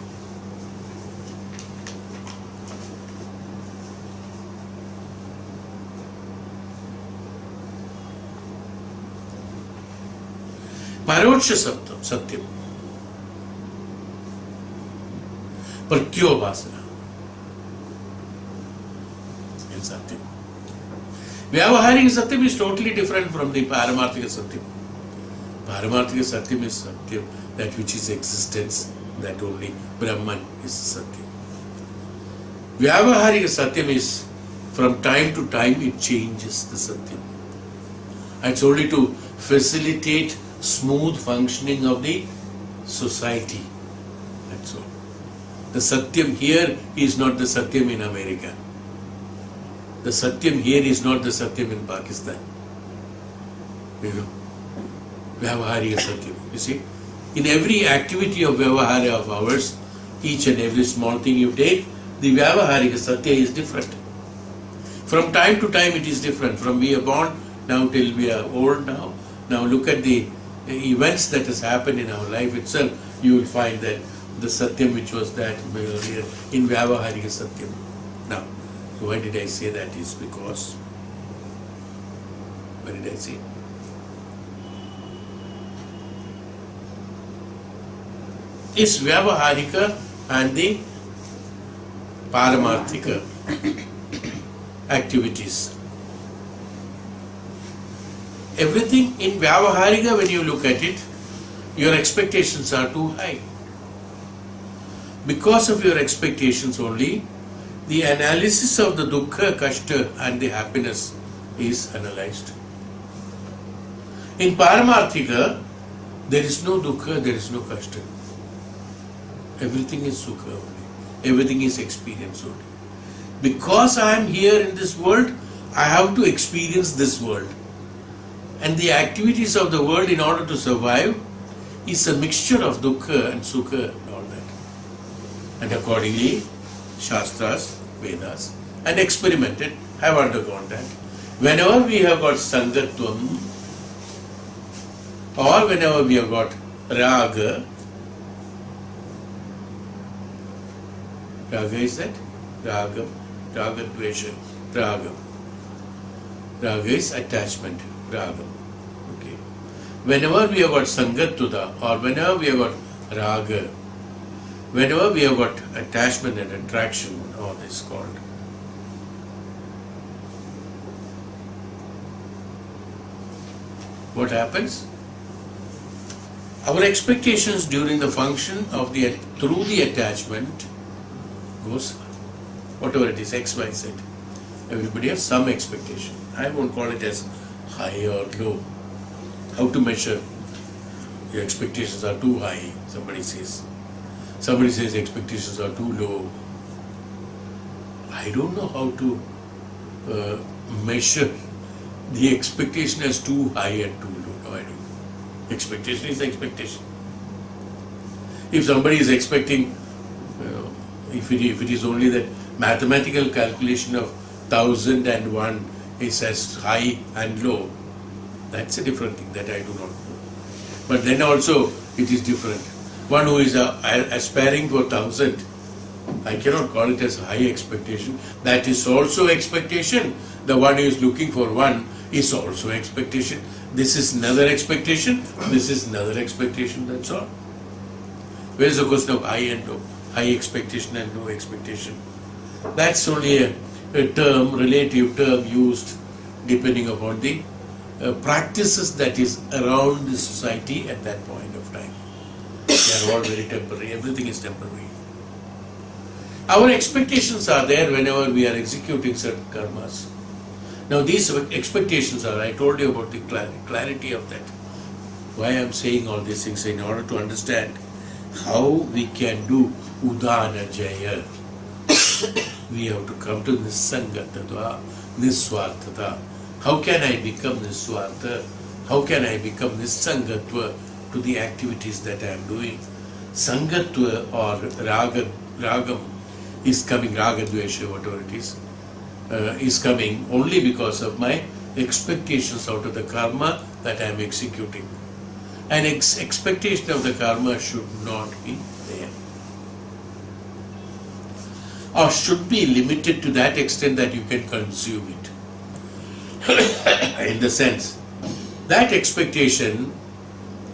Paroksha Satyam, Pratyobhasana, in Satyam. Vyavaharika Satyam is totally different from the Paramarthika Satyam. Paramarthika Satyam is Satyam, that which is existence, that only Brahman is Satyam. Vyavaharika Satyam is, from time to time it changes the Satyam. It's only to facilitate smooth functioning of the society. That's all. The Satyam here is not the Satyam in America. The Satyam here is not the Satyam in Pakistan. You know, Vyavaharika Satyam. You see, in every activity of Vyavahara of ours, each and every small thing you take, the Vyavaharika Satya is different. From time to time it is different. From we are born now till we are old now. Now look at the events that has happened in our life itself, you will find that the Satyam which was that earlier in Vyavaharika Satyam. Now, why did I say that? Is because What did I say? Is Vyavaharika and the Paramarthika activities. Everything in Vyavaharika, when you look at it, your expectations are too high. Because of your expectations only, the analysis of the dukkha, kashta and the happiness is analyzed. In Paramarthika, there is no dukkha, there is no kashta. Everything is sukha only. Everything is experience only. Because I am here in this world, I have to experience this world. And the activities of the world in order to survive is a mixture of dukkha and sukha and all that. And accordingly, Shastras, Vedas, and experimented have undergone that. Whenever we have got Sangatvam, or whenever we have got Raga, Raga is that? Ragam, Raga Dvesha, Ragam. Raga is attachment, Ragam. Okay. Whenever we have got Sangattuda, or whenever we have got Raga, whenever we have got attachment and attraction, all this is called. What happens? Our expectations during the function of the through the attachment goes whatever it is, X, Y, Z. Everybody has some expectation. I won't call it as high or low. How to measure? Your expectations are too high, somebody says. Somebody says expectations are too low. I don't know how to measure the expectation as too high and too low. No, I don't. Expectation is expectation. If somebody is expecting, if it is only that mathematical calculation of 1001 is as high and low, that's a different thing that I do not know. But then also it is different. One who is aspiring for 1000, I cannot call it as high expectation. That is also expectation. The one who is looking for 1 is also expectation. This is another expectation. This is another expectation. That's all. Where is the question of high and low? High expectation and low expectation. That's only a term, relative term used depending upon the practices that is around the society at that point of time. They are all very temporary. Everything is temporary. Our expectations are there whenever we are executing certain karmas. Now these expectations are, I told you about the clarity of that. Why I am saying all these things, in order to understand how we can do Udana Jaya. We have to come to Nisangatata, Niswartata. How can I become Niswartha? How can I become Nisangatva to the activities that I am doing? Sangatva or Ragam is coming, Ragadvesha, whatever it is coming only because of my expectations out of the karma that I am executing. An expectation of the karma should not be there. Or should be limited to that extent that you can consume it. In the sense, that expectation,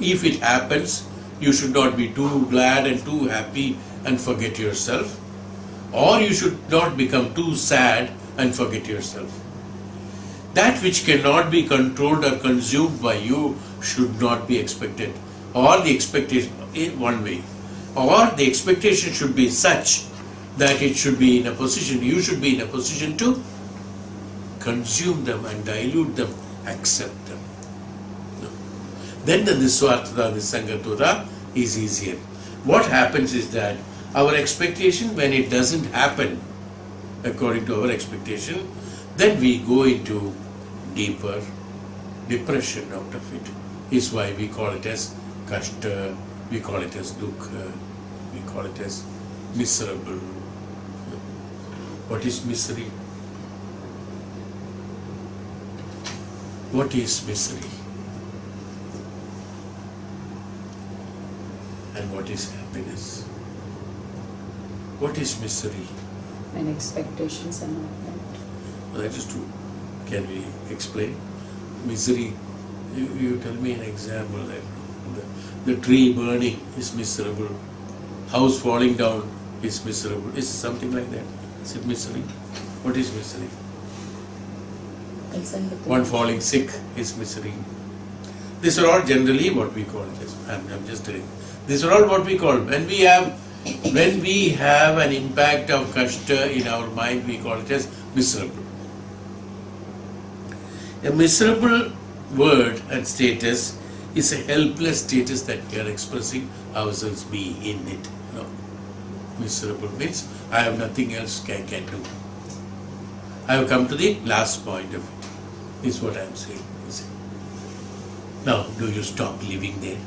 if it happens, you should not be too glad and too happy and forget yourself. Or you should not become too sad and forget yourself. That which cannot be controlled or consumed by you should not be expected. Or the expectation, in one way. Or the expectation should be such that it should be in a position, you should be in a position to consume them and dilute them, accept them. No. Then the Niswartha, Nisangatva is easier. What happens is that our expectation, when it doesn't happen according to our expectation, then we go into deeper depression out of it. Is why we call it as kashta, we call it as dukkha, we call it as miserable. What is misery? What is misery? And what is happiness? What is misery? And expectations are not met. Well, that is true. Can we explain? misery. You tell me an example that the tree burning is miserable, house falling down is miserable. Is something like that? Is it misery? What is misery? One falling sick is misery. These are all generally what we call it. I'm just telling. These are all what we call. When we have an impact of kashta in our mind, we call it as miserable. A miserable word and status is a helpless status that we are expressing ourselves be in it. No. Miserable means I have nothing else I can do. I have come to the last point of it. This is what I am saying. Now, do you stop living there?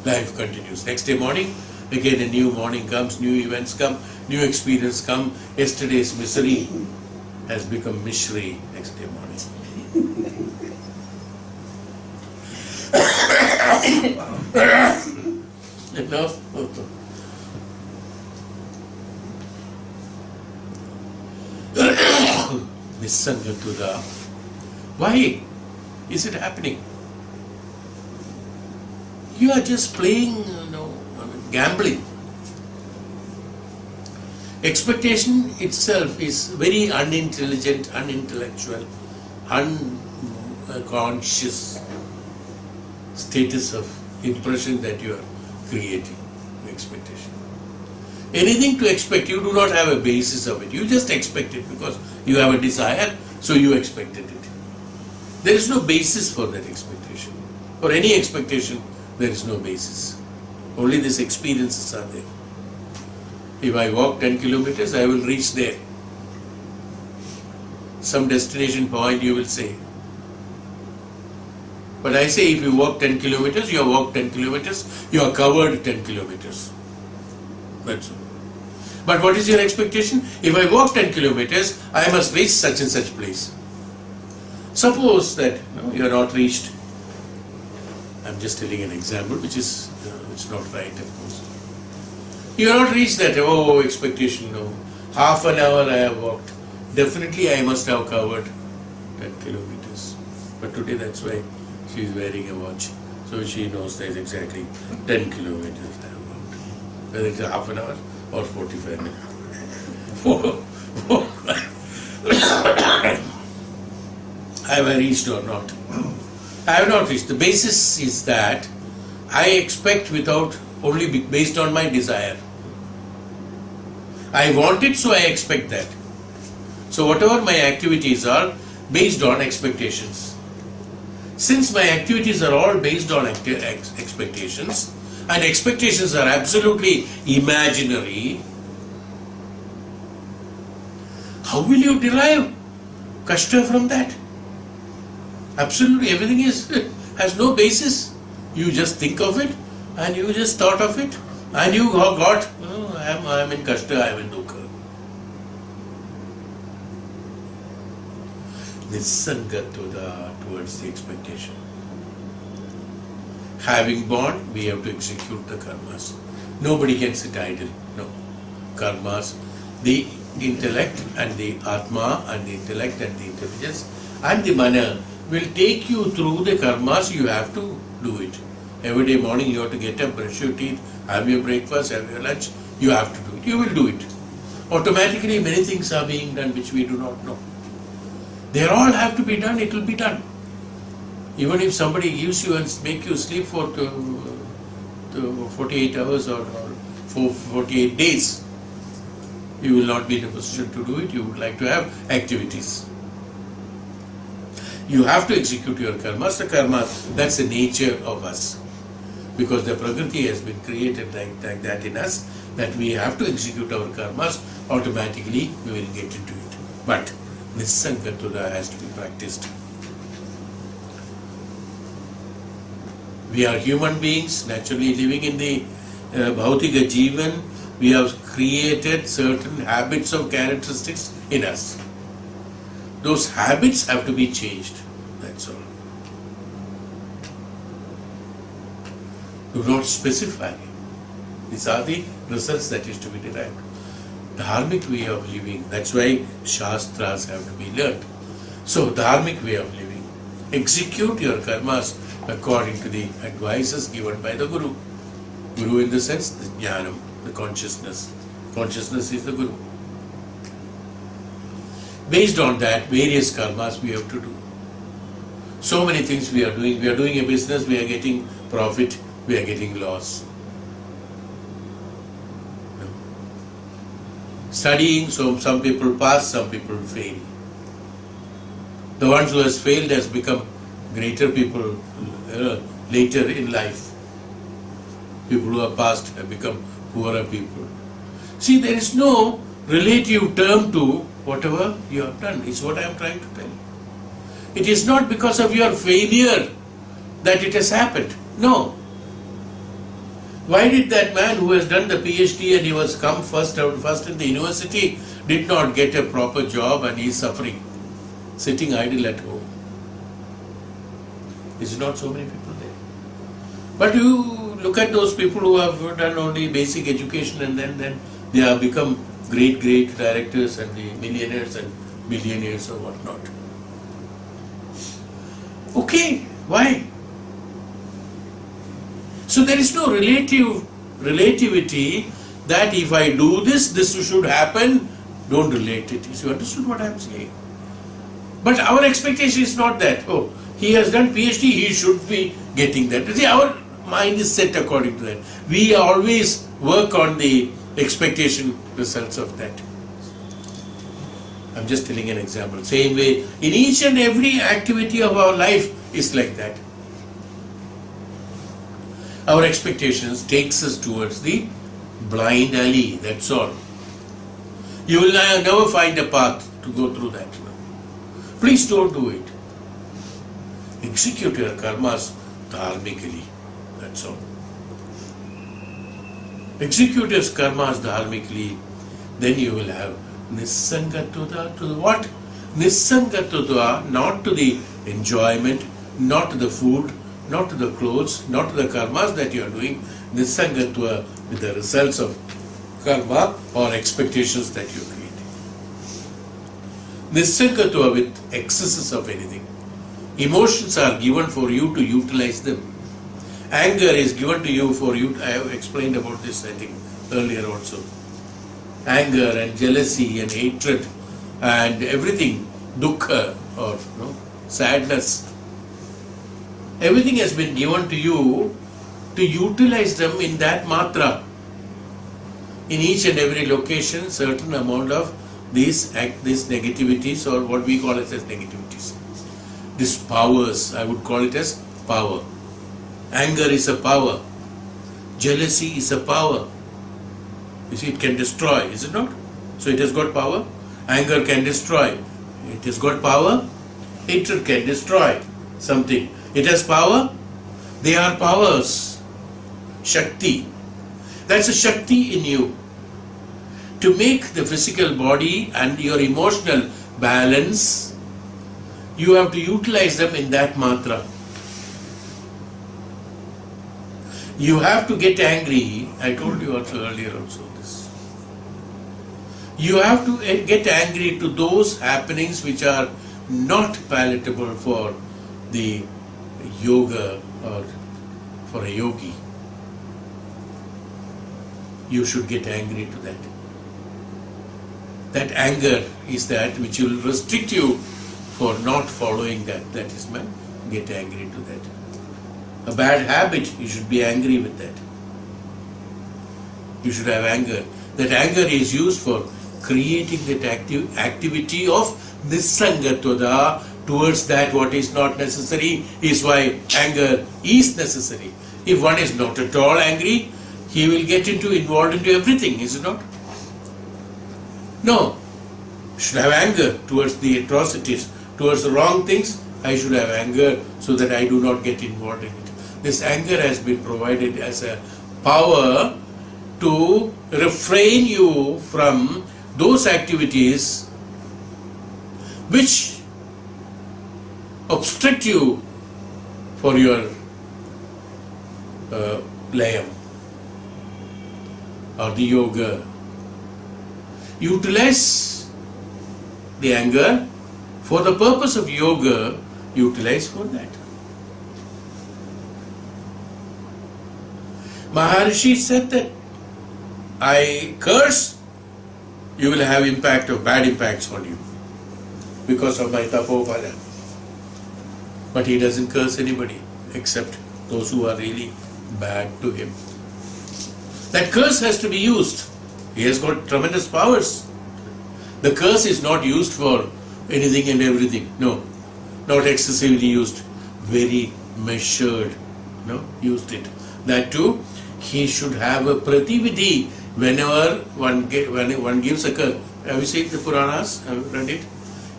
Life continues. Next day morning, again a new morning comes, new events come, new experience come. Yesterday's misery has become mishri next day morning. Enough? Nissangatudha. Why is it happening? You are just playing, gambling. Expectation itself is very unintelligent, unintellectual, unconscious status of impression that you are creating. Expectation. Anything to expect, you do not have a basis of it. You just expect it because you have a desire, so you expected it. There is no basis for that expectation. For any expectation, there is no basis. Only these experiences are there. If I walk 10 kilometers, I will reach there. Some destination point you will say. But I say if you walk 10 kilometers, you have walked 10 kilometers, you are covered 10 kilometers. That's all. But what is your expectation? If I walk 10 kilometers, I must reach such and such place. Suppose that you are not reached. I'm just telling an example which is it's not right, of course. You are not reached that, expectation, no. Half an hour I have walked. Definitely I must have covered 10 kilometers. But today that's why she is wearing a watch. So she knows that exactly 10 kilometers I have walked. Whether it's a half an hour or 45 minutes. Have I reached or not? I have not reached. The basis is that I expect without only based on my desire. I want it, so I expect that. So whatever my activities are based on expectations. Since my activities are all based on expectations, and expectations are absolutely imaginary, how will you derive kashta from that? Absolutely everything has no basis. You just think of it and you just thought of it and you got, I am in kashta, I am in dukkha. Nissangatudha towards the expectation. Having born, we have to execute the karmas. Nobody can sit idle. No. Karmas, the intellect and the atma and the intellect and the intelligence and the mana will take you through the karmas. You have to do it. Every day morning you have to get up, brush your teeth, have your breakfast, have your lunch. You have to do it. You will do it. Automatically many things are being done which we do not know. They all have to be done, it will be done. Even if somebody gives you and make you sleep for 48 hours or 48 days, you will not be in a position to do it. You would like to have activities. You have to execute your karmas. The karmas, that's the nature of us. Because the prakriti has been created like that in us, that we have to execute our karmas, automatically we will get into it. But Nissangatudha has to be practiced. We are human beings, naturally living in the Bhautika Jivan. We have created certain habits of characteristics in us. Those habits have to be changed. That's all. Do not specify. These are the results that is to be derived. Dharmic way of living. That's why Shastras have to be learned. So, dharmic way of living. Execute your karmas according to the advices given by the Guru. Guru in the sense, the Dhyanam, the consciousness. Consciousness is the Guru. Based on that, various karmas we have to do. So many things we are doing. We are doing a business, we are getting profit, we are getting loss. Studying, so some people pass, some people fail. The ones who has failed has become greater people later in life. People who have passed have become poorer people. See, there is no relative term to whatever you have done, is what I am trying to tell you. It is not because of your failure that it has happened. No. Why did that man who has done the PhD and he was come first in the university did not get a proper job and he is suffering, sitting idle at home? Is not so many people there. But you look at those people who have done only basic education and then they have become great directors and the millionaires and billionaires or whatnot. Okay, why? So there is no relativity that if I do this, this should happen. Don't relate it. You understood what I am saying? But our expectation is not that. Oh, he has done PhD, he should be getting that. See, our mind is set according to that. We always work on the expectation results of that. I'm just telling an example. Same way, in each and every activity of our life is like that. Our expectations takes us towards the blind alley, that's all. You will never find a path to go through that. Please don't do it. Execute your karmas dharmically, that's all. Execute your karmas dharmically, then you will have nissangatva to the what? Nissangatva, not to the enjoyment, not to the food, not to the clothes, not to the karmas that you are doing. Nissangatva with the results of karma or expectations that you are creating. Nissangatva with excesses of anything. Emotions are given for you to utilize them. Anger is given to you for you. I have explained about this, I think, earlier also. Anger and jealousy and hatred and everything, dukkha or sadness. Everything has been given to you to utilize them in that matra. In each and every location, certain amount of these negativities, or what we call it as negativities. These powers, I would call it as power. Anger is a power. Jealousy is a power. You see, it can destroy, is it not? So it has got power. Anger can destroy. It has got power. Hatred can destroy something. It has power. They are powers. Shakti. That's a Shakti in you. To make the physical body and your emotional balance, you have to utilize them in that mantra. You have to get angry. I told you also earlier also this. You have to get angry to those happenings which are not palatable for the yoga or for a yogi. You should get angry to that. That anger is that which will restrict you for not following that. That is my get angry to that. A bad habit, you should be angry with that. You should have anger. That anger is used for creating that activity of nissangatva towards that what is not necessary, is why anger is necessary. If one is not at all angry, he will get involved into everything, is it not? No. You should have anger towards the atrocities, towards the wrong things. I should have anger so that I do not get involved in it. This anger has been provided as a power to refrain you from those activities which obstruct you for your layam or the yoga. Utilize the anger For the purpose of yoga, utilize for that. Maharishi said that I curse, you will have impact of bad impacts on you because of my tapopala. But he doesn't curse anybody except those who are really bad to him. That curse has to be used. He has got tremendous powers. The curse is not used for anything and everything. No, not excessively used. Very measured. No, used it. That too, he should have a pratividi whenever one gives a curse. Have you seen the Puranas? Have you read it?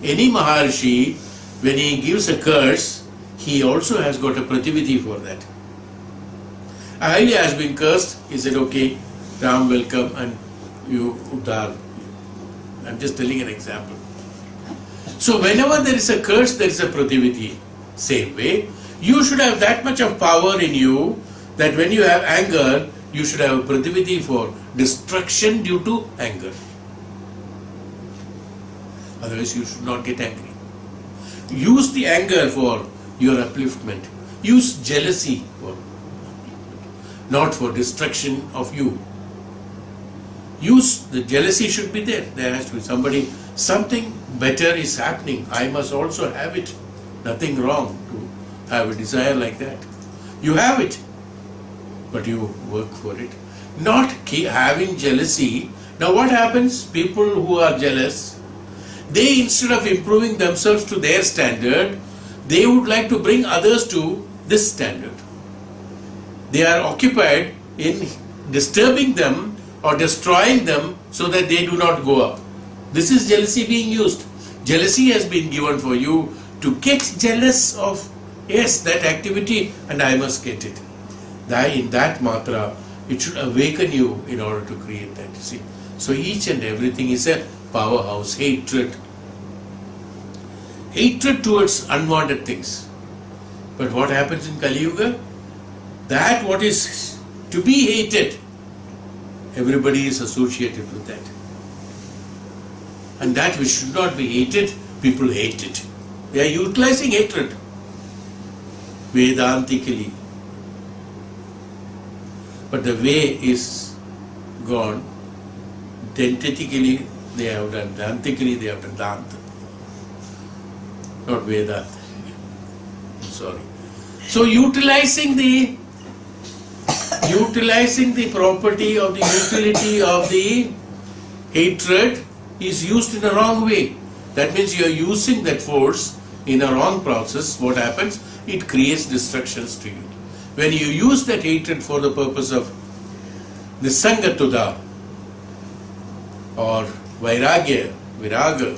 Any Maharishi, when he gives a curse, he also has got a pratividi for that. Ahilya has been cursed. He said, okay, Ram will come and you uddar. I'm just telling an example. So whenever there is a curse, there is a pratividi. Same way, you should have that much of power in you that when you have anger, you should have a pratividi for destruction due to anger. Otherwise, you should not get angry. Use the anger for your upliftment. Use jealousy for upliftment, not for destruction of you. Use the jealousy should be there. There has to be something better is happening. I must also have it. Nothing wrong to have a desire like that. You have it, but you work for it. Not having jealousy. Now what happens? People who are jealous, they instead of improving themselves to their standard, they would like to bring others to this standard. They are occupied in disturbing them or destroying them so that they do not go up. This is jealousy being used. Jealousy has been given for you to get jealous of, yes, that activity and I must get it. In that matra, it should awaken you in order to create that. You see? So each and everything is a powerhouse. Hatred. Hatred towards unwanted things. But what happens in Kali Yuga? That what is to be hated, everybody is associated with that. And that which should not be hated, people hate it. They are utilizing hatred Vedantically. But the way is gone. Dentically they have done, Dantically they have done Dant. Not Vedanta. Sorry. So utilizing the property of the utility of the hatred is used in a wrong way. That means you are using that force in a wrong process. What happens? It creates destructions to you. When you use that hatred for the purpose of nisangatuda or vairagya, viraga,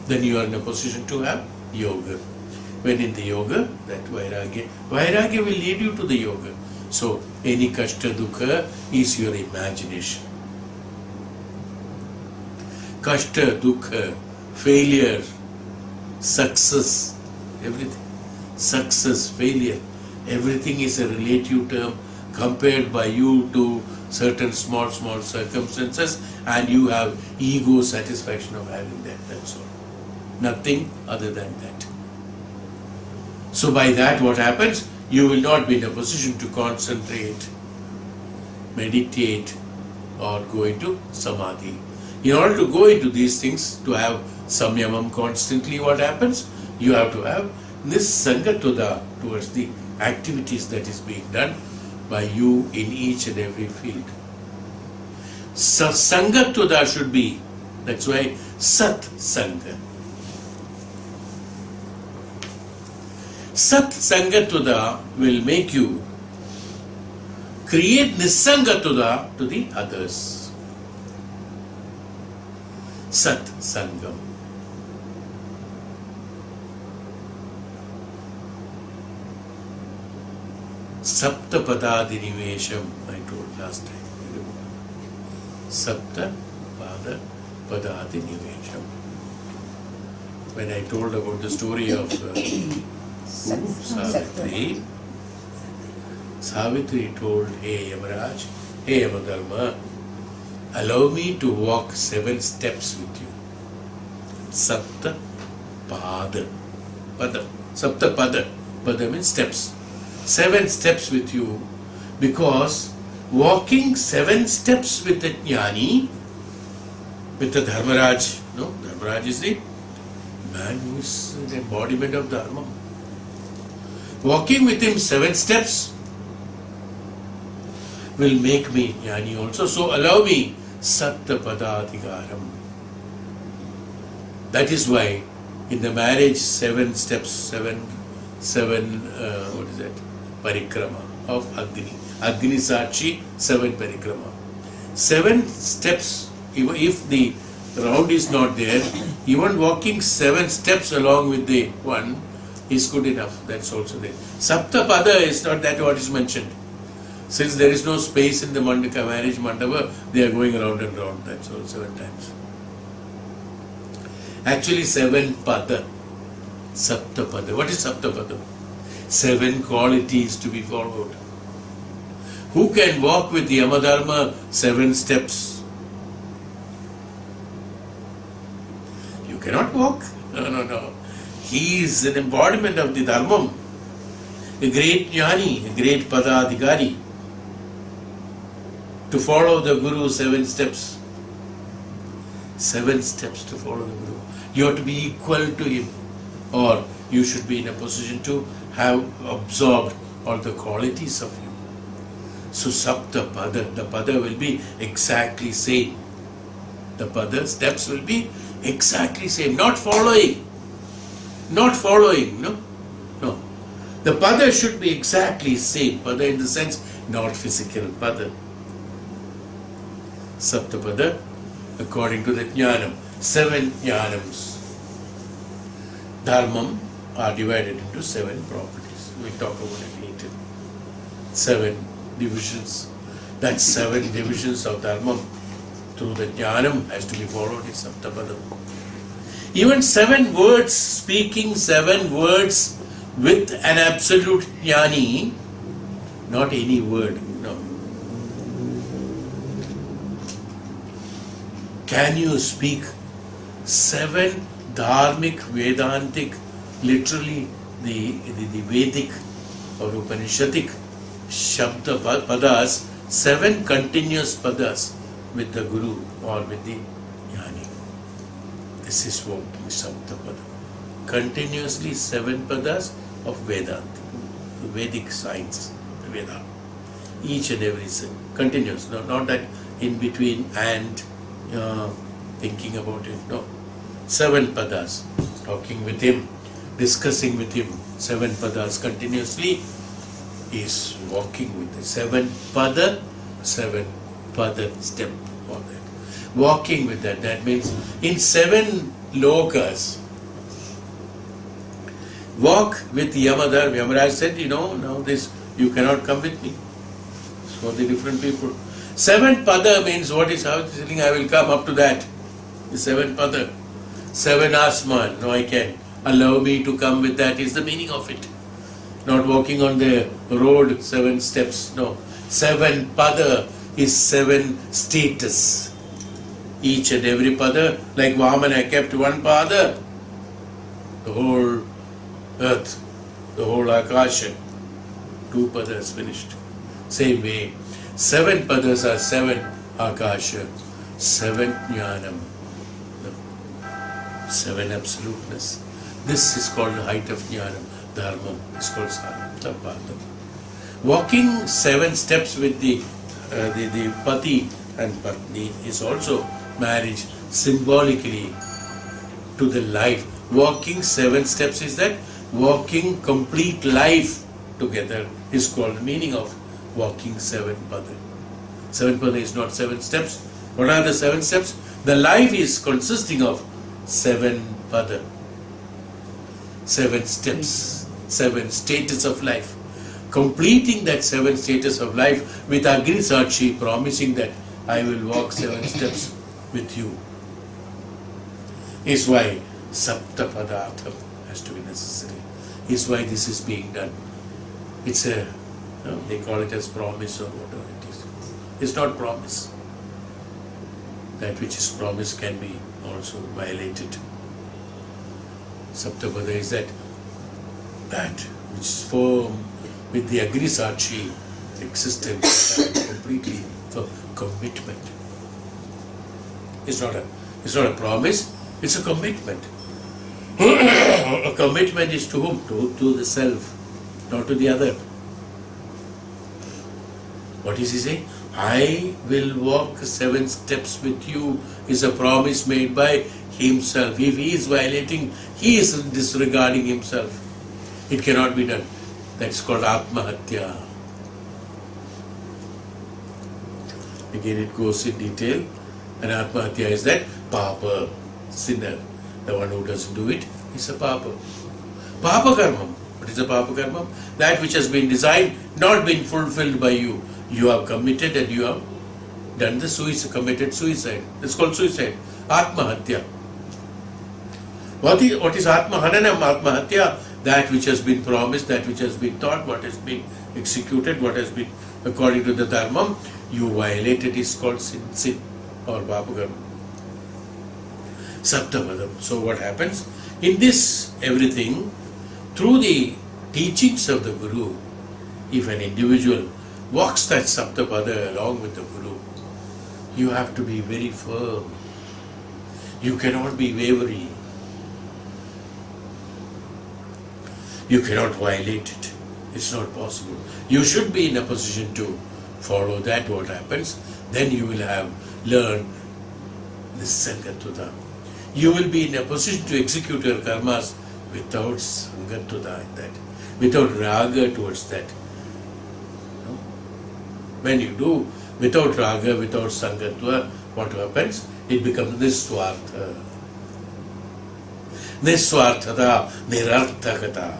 then you are in a position to have yoga. When in the yoga, that vairagya will lead you to the yoga. So any kashta dukha is your imagination. Kashta, dukha, failure, success, everything. Success, failure, everything is a relative term compared by you to certain small circumstances, and you have ego satisfaction of having that, that's all. Nothing other than that. So by that what happens? You will not be in a position to concentrate, meditate or go into samadhi. In order to go into these things, to have samyamam constantly, what happens? You have to have this sangatuda towards the activities that is being done by you in each and every field. So sangatuda should be, that's why sat sangha. Sat sangatuda will make you create nisangatuda to the others. Sat sangam. Sapta padadi nivesham, I told last time. Sapta padadi nivesham. When I told about the story of Savitri told, hey Yamaraj, hey Yamadharma, allow me to walk 7 steps with you. Sapta pada. Pada. Sapta pada. Pada means steps. 7 steps with you, because walking 7 steps with the jnani, with the Dharmaraj. No, Dharmaraj is the man who is the embodiment of Dharma. Walking with him 7 steps will make me jnani also. So allow me Sapta Padadhikaram. That is why in the marriage 7 steps, 7 what is that? Parikrama of Agni. Agni Sakshi, 7 parikrama. 7 steps, if the round is not there, even walking 7 steps along with the one is good enough. That's also there. Sapta Pada is not that what is mentioned. Since there is no space in the mandaka, marriage mandapa, they are going round and round. That's all 7 times. Actually 7 Pada. Sapta Pada. What is Sapta Pada? 7 qualities to be followed. Who can walk with Yamadharma 7 steps? You cannot walk. No. He is an embodiment of the Dharmam. A great jnani, a great Padadhikari. To follow the Guru 7 steps. 7 steps to follow the Guru. You have to be equal to him, or you should be in a position to have absorbed all the qualities of him. So Sapta Pada, the Pada will be exactly same. The Pada steps will be exactly same, not following. Not following, no. The Pada should be exactly same. Pada in the sense, not physical Pada. Sapta Pada, according to the Dhyanam, 7 Dhyanams. Dharmam are divided into 7 properties. We'll talk about it later. 7 divisions. That 7 divisions of Dharmam through the Dhyanam has to be followed in Saptapada. Even 7 words, speaking 7 words with an absolute jnani, not any word, no. Can you speak 7 dharmic, Vedantic, literally the Vedic or Upanishadic Shabda Padas, 7 continuous Padas with the Guru or with the Jnani? This is what Shabda Pada. Continuously 7 Padas of Vedanta, Vedic science, Veda. Each and every continuous, not that in between and thinking about it, no. 7 Padas, talking with him, discussing with him, 7 Padas continuously is walking with the 7 Pada, 7 Pada step for that. Walking with that, that means in 7 lokas, walk with Yamadharma. Yamaraj said, now this, you cannot come with me. It's for the different people. 7 Pada means what is, how it is saying, I will come up to that. The 7 Pada. 7 Asman, no I can. Allow me to come with that is the meaning of it. Not walking on the road 7 steps, no. 7 Pada is 7 status. Each and every Pada, like Vamana kept 1 Pada. The whole earth, the whole Akasha, 2 Padas finished. Same way, 7 Padas are 7 Akasha, 7 Jnanam, 7 absoluteness. This is called the height of Jnanam. Dharma is called Sattvapada. Walking 7 steps with the Pati and Patni is also marriage symbolically to the life. Walking 7 steps is that walking complete life together is called the meaning of walking 7 Pada. 7 Pada is not 7 steps. What are the 7 steps? The life is consisting of 7 Pada. 7 steps, 7 status of life. Completing that 7 status of life with Agni Sakshi, promising that I will walk 7 steps with you, is why Sapta Padartham has to be necessary. Is why this is being done. It's a, they call it as promise or whatever it is. It's not promise. That which is promised can be also violated. Saptapada is that which is firm with the Agnisakshi existence completely for commitment. It's not a promise, it's a commitment. A commitment is to whom? To the self, not to the other. What is he saying? I will walk 7 steps with you is a promise made by himself. If he is violating, he is disregarding himself. It cannot be done. That's called Atmahatya. Again it goes in detail. And Atmahatya is that Papa, sinner. The one who doesn't do it is a Papa. Papa Karmam. What is a Papa Karmam? That which has been designed, not been fulfilled by you. You have committed and you have done the committed suicide. That's called suicide. Atmahatya. What is Atmahananam, Atmahatya? That which has been promised, that which has been taught, what has been executed, what has been according to the dharmam, you violated is called sin or Papakarma. Saptapadam. So what happens? In this everything, through the teachings of the Guru, if an individual walks that Saptapada along with the Guru, you have to be very firm. You cannot be wavering. You cannot violate it. It's not possible. You should be in a position to follow that, what happens. Then you will have learned this Sangatudha. You will be in a position to execute your karmas without Sangatudha in that, without raga towards that. No? When you do without raga, without Sangatva, what happens? It becomes Niswartha. Niswarthata, Nirarthakata.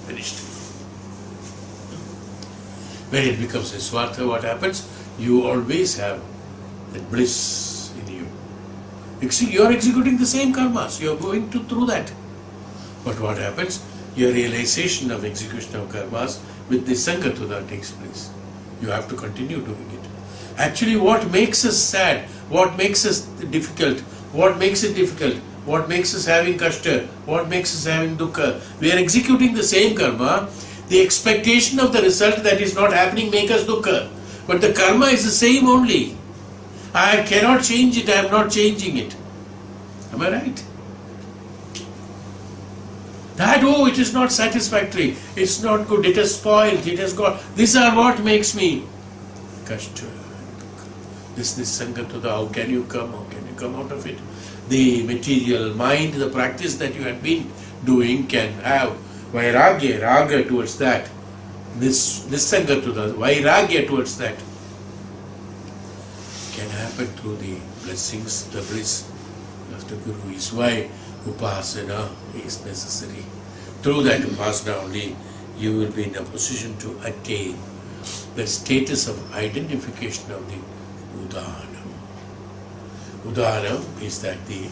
Finished. When it becomes Niswartha, what happens? You always have that bliss in you. You are executing the same karmas. You are going through that. But what happens? Your realization of execution of karmas with the Sangatudha takes place. You have to continue doing it. Actually, what makes us sad, what makes us difficult, what makes it difficult, what makes us having kashta, what makes us having dukkha, we are executing the same karma. The expectation of the result that is not happening makes us dukkha. But the karma is the same only. I cannot change it, I am not changing it. Am I right? That, oh, it is not satisfactory, it's not good, it has spoiled, it has got, these are what makes me kashta. This Sangatudha, how can you come out of it? The material mind, the practice that you have been doing can have vairagya, raga towards that. This Sangatudha, vairagya towards that can happen through the blessings, the bliss of the Guru. Is why Upasana is necessary. Through that Upasana only you will be in a position to attain the status of identification of the Udhanam. Udhanam is that the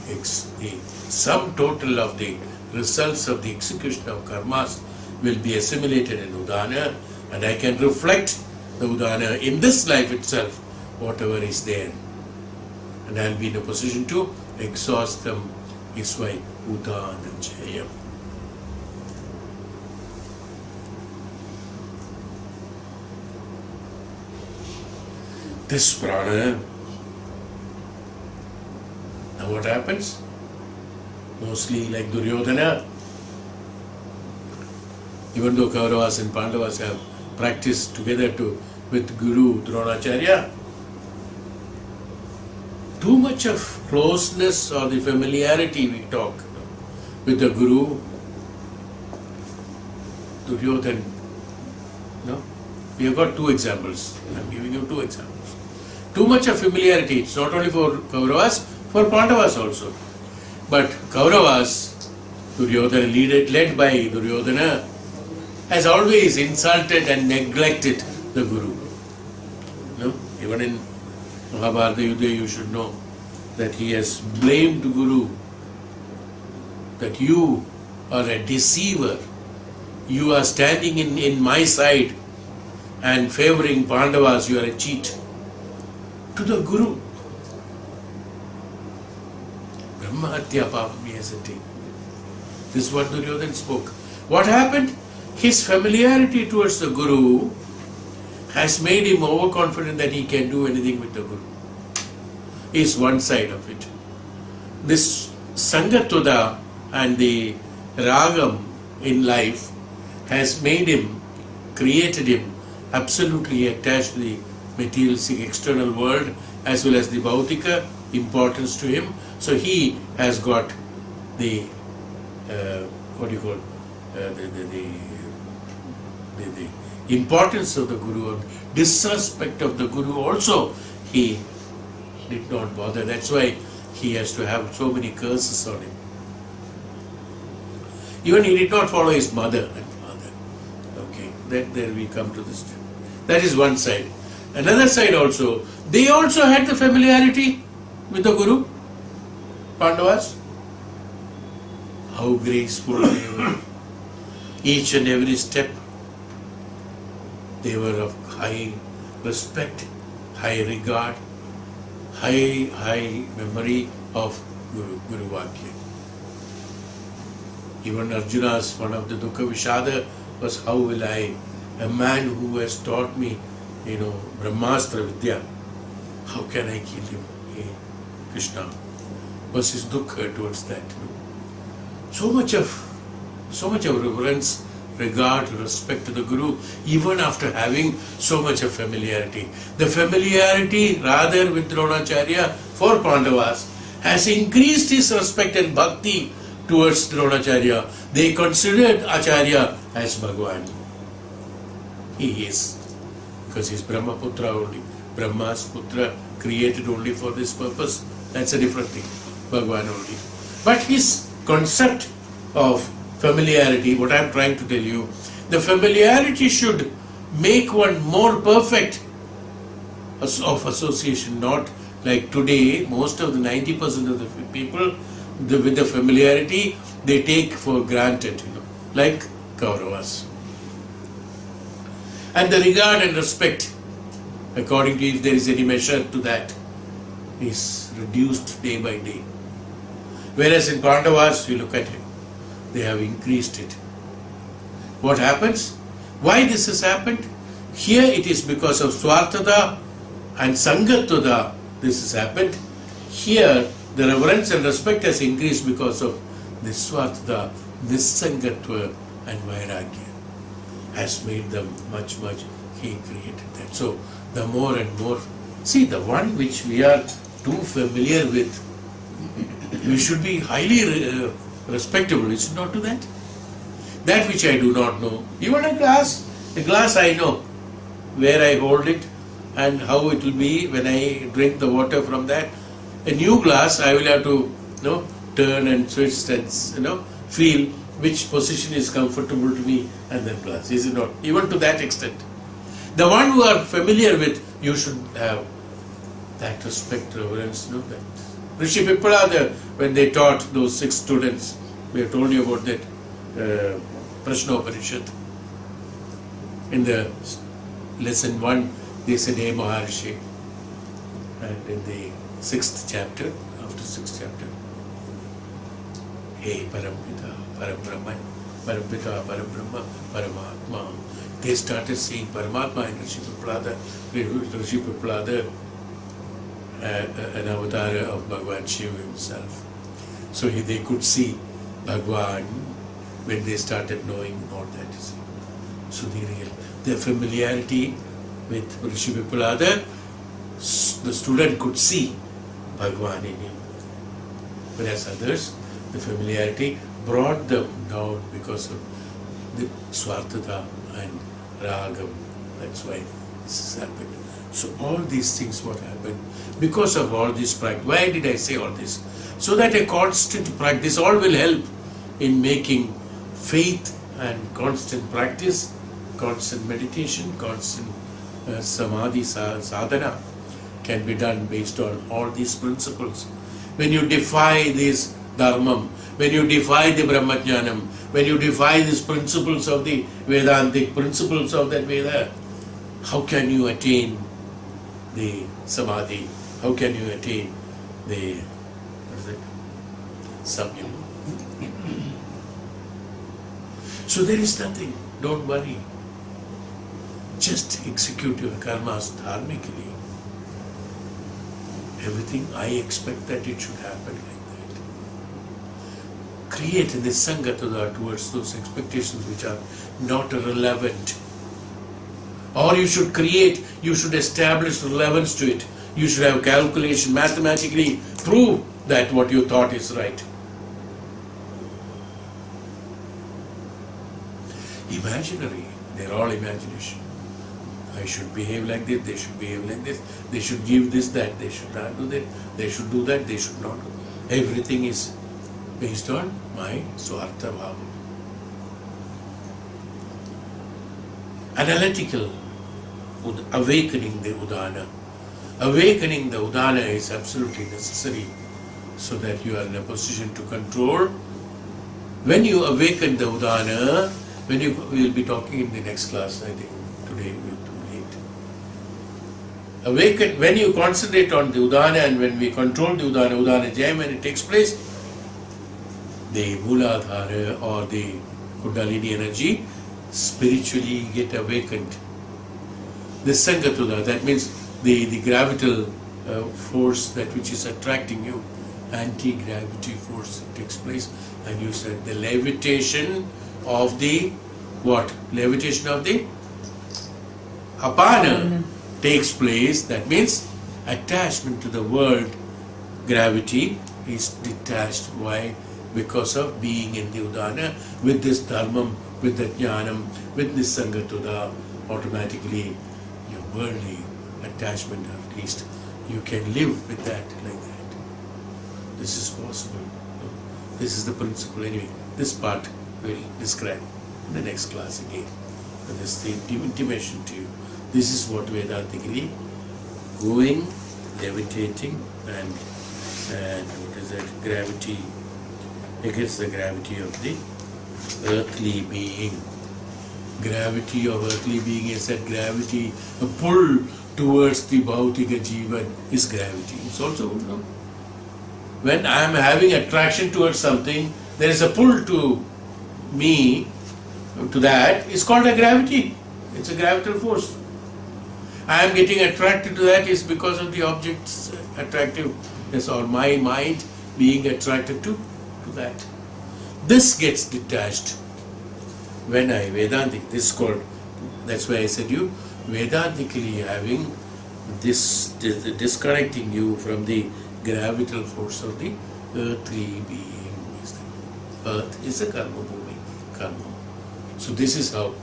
sum total of the results of the execution of karmas will be assimilated in Udhana, and I can reflect the Udhana in this life itself, whatever is there. And I will be in a position to exhaust them. Is why Udhana Jayam. This prana, now what happens? Mostly like Duryodhana, even though Kauravas and Pandavas have practiced together with Guru Dronacharya, too much of closeness or the familiarity we talk with the Guru, Duryodhana, no? We have got 2 examples. I am giving you 2 examples. Too much of familiarity, it's not only for Kauravas, for Pandavas also. But Kauravas, Duryodhana, led by Duryodhana, has always insulted and neglected the Guru. No? Even in Mahabharata Yuddha you should know that he has blamed Guru, that you are a deceiver, you are standing in my side and favoring Pandavas, you are a cheat. To the Guru. Brahma Hatya Papam Yasati. This is what Duryodhana spoke. What happened? His familiarity towards the Guru has made him overconfident that he can do anything with the Guru. Is one side of it. This Sangattuda and the Ragam in life has made him, created him, absolutely attached to the materialistic external world as well as the Bhautika importance to him. So he has got the what do you call the importance of the Guru, or disrespect of the Guru also he did not bother. That's why he has to have so many curses on him. Even he did not follow his mother and father. Okay, there we come to this. That is one side. Another side also, they also had the familiarity with the Guru, Pandavas. How graceful they were. Each and every step, they were of high respect, high regard, high memory of Guru Vakya. Even Arjuna's, one of the Dukkha Vishada was, how will I, a man who has taught me, Brahmastra Vidya, how can I kill him? Krishna was his dukkha towards that. So much of reverence, regard, respect to the Guru, even after having so much of familiarity. The familiarity rather with Dronacharya for Pandavas has increased his respect and bhakti towards Dronacharya. They considered Acharya as Bhagwan. He is, because he is Brahmaputra only. Brahma's Putra, created only for this purpose. That's a different thing. Bhagwan only. But his concept of familiarity, what I am trying to tell you, the familiarity should make one more perfect of association, not like today, most of the 90% of the people, with the familiarity, they take for granted, like Kauravas. And the regard and respect, according to if there is any measure to that, is reduced day by day. Whereas in Pandavas, you look at it, they have increased it. What happens? Why this has happened? Here it is because of Swartada and Sangattuda this has happened. Here the reverence and respect has increased because of this Swartada, Nisangatva and Vairagya has made them much, he created that. So the more and more, see, the one which we are too familiar with, we should be highly respectable. Is it not to that? That which I do not know, even a glass I know where I hold it and how it will be when I drink the water from that. A new glass I will have to turn and twist and feel which position is comfortable to me and then glass. Is it not? Even to that extent. The one who are familiar with, you should have that respect, reverence, that. Rishi Pippala, when they taught those 6 students, we have told you about that Prashnoparishad. In the lesson 1, they said, Hey Maharishi. And in the 6th chapter, after 6th chapter, Hey Parampita, Parabrahman, Parampita, Parabrahma, Paramatma. They started seeing Paramatma in Rishi Pippala, an avatar of Bhagwan Shiva himself. So they could see Bhagwan when they started knowing about that. So the familiarity with Rishi Pippala, the student could see Bhagwan in him. Whereas others, the familiarity brought them down because of the Swartada and Ragam. That's why this has happened. So all these things what happened because of all this practice. Why did I say all this? So that a constant practice, all will help in making faith and constant practice, constant meditation, constant samadhi sadhana can be done based on all these principles. When you defy this dharmam, when you defy the brahmajnanam, when you defy these principles of the Vedantic principles of that Veda, how can you attain the samadhi? How can you attain the samyamam. So there is nothing, don't worry. Just execute your karmas dharmically. Everything I expect that it should happen like that. Create this sangatana towards those expectations which are not relevant. Or you should create, you should establish relevance to it. You should have calculation, mathematically prove that what you thought is right. Imaginary, they're all imagination. I should behave like this, they should behave like this, they should give this, that, they should not do that, they should do that, they should not do. Everything is based on my swartha bhava. Analytical, awakening the udana. Awakening the udana is absolutely necessary so that you are in a position to control. When you awaken the udana, we will be talking in the next class, I think today will be too late. Awaken, when you concentrate on the udana and when we control the udana jam, when it takes place, the Mooladhara or the Kundalini energy spiritually get awakened. The Sangatudha, that means the gravital force that which is attracting you, anti-gravity force takes place, and you said the levitation of the what? Levitation of the apana takes place. That means attachment to the world, gravity is detached. Why? Because of being in the udana with this dharmam, with the Dhyanam, with this sangatudha, automatically your worldly attachment, at least you can live with that like that. This is possible. This is the principle. Anyway, this part we'll describe in the next class again. And this is the intimation to you. This is what Vedantically going, levitating, and what is that? Gravity against the gravity of the earthly being. Gravity of earthly being is that gravity, a pull towards the Bhautika Jivan is gravity. It's also, when I am having attraction towards something, there is a pull to me, to that, is called a gravity. It's a gravitational force. I am getting attracted to that is because of the object's attractiveness or my mind being attracted to that. This gets detached when I Vedantic, this is called, that's why I said you, Vedantically having this disconnecting you from the gravitational force of the earthly being. Earth is a karma bhumi, karma. So this is how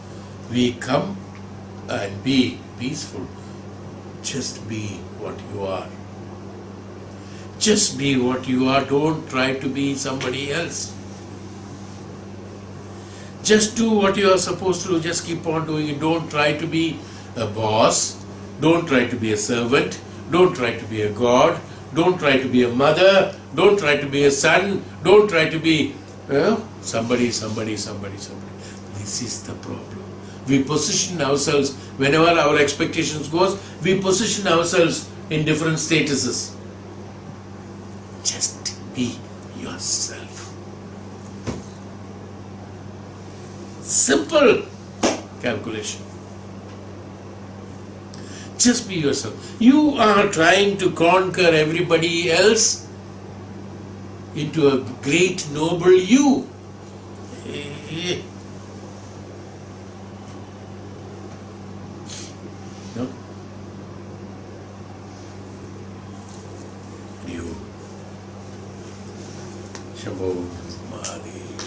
we come and be peaceful. Just be what you are. Just be what you are. Don't try to be somebody else. Just do what you are supposed to do. Just keep on doing it. Don't try to be a boss. Don't try to be a servant. Don't try to be a god. Don't try to be a mother. Don't try to be a son. Don't try to be somebody. This is the problem. We position ourselves, whenever our expectations goes, we position ourselves in different statuses. Just be yourself. Simple calculation. Just be yourself. You are trying to conquer everybody else into a great noble you. No? You. Shambho Mahadev.